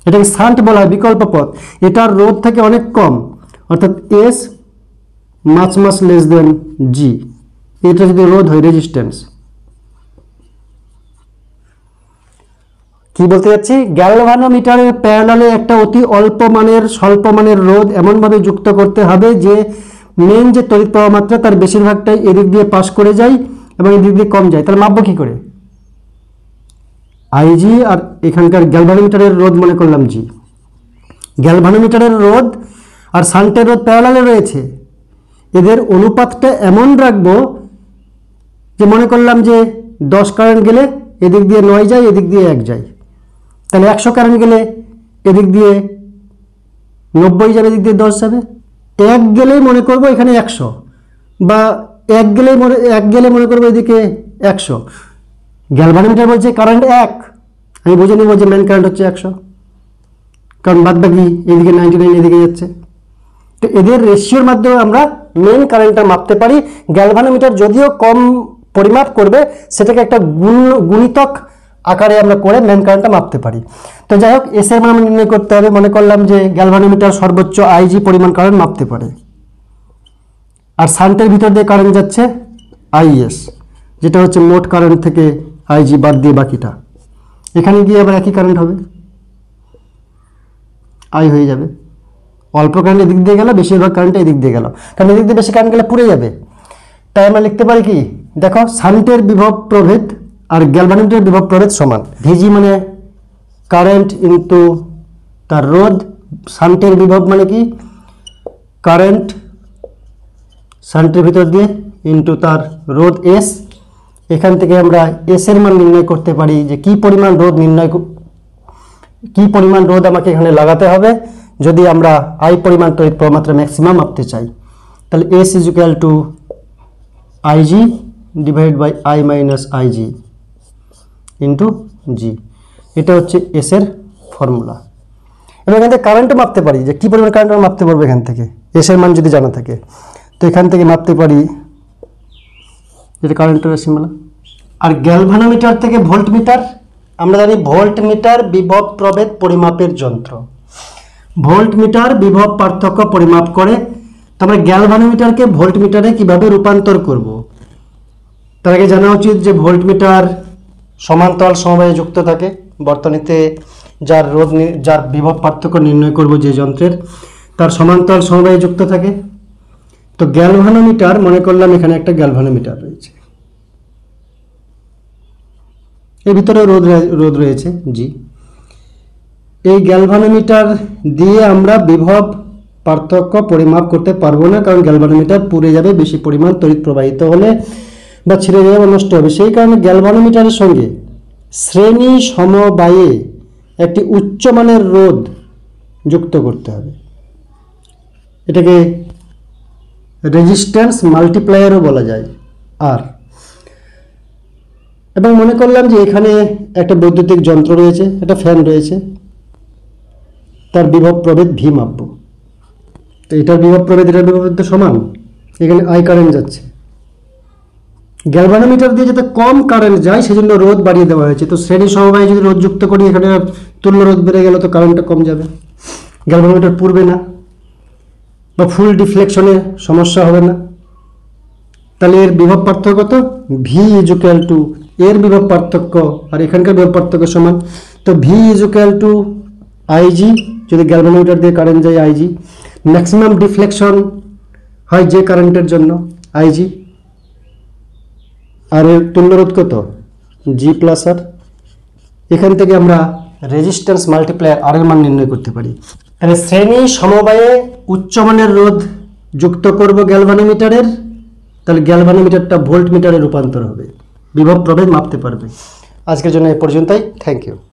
এটাকে শান্ট বলা হয়, বিকল্প পথ, এটার রোধ থেকে অনেক কম, অর্থাৎ S much much less than G, এটা যদি রোধ হয় রেজিস্ট্যান্স। কি বলতে যাচ্ছি, গ্যালভানোমিটারের প্যারালালে একটা অতি অল্প মানের স্বল্প মানের রোধ এমনভাবে যুক্ত করতে হবে যে মেন যে তড়িৎ প্রবাহ মাত্রা তার বেশিরভাগটাই এদিক দিয়ে পাস করে যায় এবং এদিক দিয়ে কম যায়। তাহলে মাপবো কি করে? আইজি আর এখানকার গ্যালভানোমিটারের রোধ মনে করলাম জি। গ্যালভানোমিটারের রোধ আর শান্টের রোধ প্যারালালে রয়েছে, এদের অনুপাতটা এমন রাখবো যে মনে করলাম যে 10 কারেন্ট গেলে এদিক দিয়ে 9 যায়, এদিক দিয়ে 1 যায়, তাহলে 100 কারেন্ট গেলে এদিক দিয়ে 90 যাবে, এদিক দিয়ে 10 যাবে। 1 গেলেই মনে করব এখানে 100, বা 1 গেলে মনে করবো এদিকে 100। গ্যালভানোমিটার বলছে কারেন্ট 1, আমি বুঝে নিব যে মেন কারেন্ট হচ্ছে 100, কারণ বাদ বাকি এদিকে 99 এদিকে যাচ্ছে। তো এদের রেশিওর মাধ্যমে আমরা মেন কারেন্টটা মাপতে পারি। গ্যালভানোমিটার যদিও কম পরিমাপ করবে, সেটাকে একটা গুণিতক আকারে আমরা করে মেন কারেন্টটা মাপতে পারি। তো যাই হোক, এস এর মান নির্ণয় করতে হবে। মনে করলাম যে গ্যালভানোমিটার সর্বোচ্চ আইজি পরিমাণ কারেন্ট মাপতে পারে, আর শান্টের ভিতর দিয়ে কারেন্ট যাচ্ছে আইএস, যেটা হচ্ছে মোট কারেন্ট থেকে আইজি বাদ দিয়ে বাকিটা। এখানে গিয়ে আবার একই কারেন্ট হবে, আই হয়ে যাবে। অল্প কারেন্ট এদিক দিয়ে গেল, বেশিরভাগ কারেন্ট এদিক দিয়ে গেল, কারণ এদিক দিয়ে বেশি কারেন্ট গেলে পুড়ে যাবে। তাই আমরা লিখতে পারি কি, দেখো শান্টের বিভব প্রভেদ আর গ্যালভানোমিটারের বিভব প্রভেদ সমান। ভিজি মানে কারেন্ট ইনটু তার রোধ, শান্টের বিভব মানে কি কারেন্ট শান্টের ভিতর দিয়ে ইনটু তার রোধ এস। এখান থেকে আমরা এস এর মান নির্ণয় করতে পারি যে কি পরিমাণ রোধ আমাকে এখানে লাগাতে হবে যদি আমরা আই পরিমাণ তড়িৎ প্রবাহ মাত্রা ম্যাক্সিমাম মাপতে চাই। তাহলে S is equal to IG divide by I minus IG into G, এটা হচ্ছে এস এর ফর্মুলা। এবং এখান থেকে কারেন্টও মাপতে পারি, যে কী পরিমাণ কারেন্ট আমরা মাপতে পারবো এখান থেকে, এস এর মান যদি জানা থাকে। তো এখান থেকে মাপতে পারি, যেটা কারেন্টের রাশিমালা। আর গ্যালভানোমিটার থেকে ভোল্টমিটার, আমরা জানি ভোল্টমিটার বিভব প্রভেদ পরিমাপের যন্ত্র, ভোল্টমিটার বিভব পার্থক্য পরিমাপ করে। তো আমরা গ্যালভানোমিটারকে ভোল্টমিটারে কিভাবে রূপান্তর করব, তার আগে জানা উচিত যে ভোল্টমিটার সমান্তরাল সমবায়ে যুক্ত থাকে। বর্তনীতে যার বিভব পার্থক্য নির্ণয় করব যে যন্ত্রের, তার সমান্তরাল সমবায়ে যুক্ত থাকে। তো গ্যালভানোমিটার মনে করলাম এখানে একটা গ্যালভানোমিটার রয়েছে, এর ভিতরে রোধ রয়েছে জি। এই গ্যালভানোমিটার দিয়ে আমরা বিভব পার্থক্য পরিমাপ করতে পারবো না, কারণ গ্যালভানোমিটার পুড়ে যাবে বেশি পরিমাণ তড়িৎ প্রবাহিত হলে, বা ছিঁড়ে যাবে বা নষ্ট হবে। সেই কারণে গ্যালভানোমিটারের সঙ্গে শ্রেণী সমবায়ে একটি উচ্চমানের রোধ যুক্ত করতে হবে। এটাকে রেজিস্ট্যান্স মাল্টিপ্লায়ারও বলা যায়। আর এবং মনে করলাম যে এখানে একটা বৈদ্যুতিক যন্ত্র রয়েছে, একটা ফ্যান রয়েছে, তার বিভব প্রভেদ ভি মাপব। তো এটার বিভব প্রভেদ এটার বিভব প্রভেদ সমান, এখানে আই কারেন্ট যাচ্ছে। গ্যালভানোমিটার দিয়ে যাতে কম কারেন্ট যায় সেজন্য রোধ বাড়িয়ে দেওয়া হয়েছে। তো শ্রেণী সমবায়ে যদি রোধ যুক্ত করি, এখানে তুল্য রোধ বেড়ে গেল, তো কারেন্টটা কম যাবে, গ্যালভানোমিটার পুড়বে না, বা ফুল ডিফ্লেকশনে সমস্যা হবে না। তাহলে এর বিভব পার্থক্য তো ভি ইজ ইকুয়াল টু এর বিভব পার্থক্য আর এখানকার বিভব পার্থক্য সমান। তো V is equal to IG, যদি গ্যালভানোমিটার দিয়ে কারেন্ট যায় আইজি, ম্যাক্সিমাম ডিফ্লেকশন হয় যে কারেন্টের জন্য আইজি, আর এর তুল্যরোধ কত জি প্লাস আর। এখান থেকে আমরা রেজিস্ট্যান্স মাল্টিপ্লায়ার আর এর মান নির্ণয় করতে পারি। তাহলে শ্রেণী সমবায়ে উচ্চমানের রোধ যুক্ত করব গ্যালভানোমিটারের, তাহলে গ্যালভানোমিটারটা ভোল্টমিটারে রূপান্তর হবে, বিভব প্রভেদ মাপতে পারবে। আজকের জন্য এ পর্যন্তই, থ্যাংক ইউ।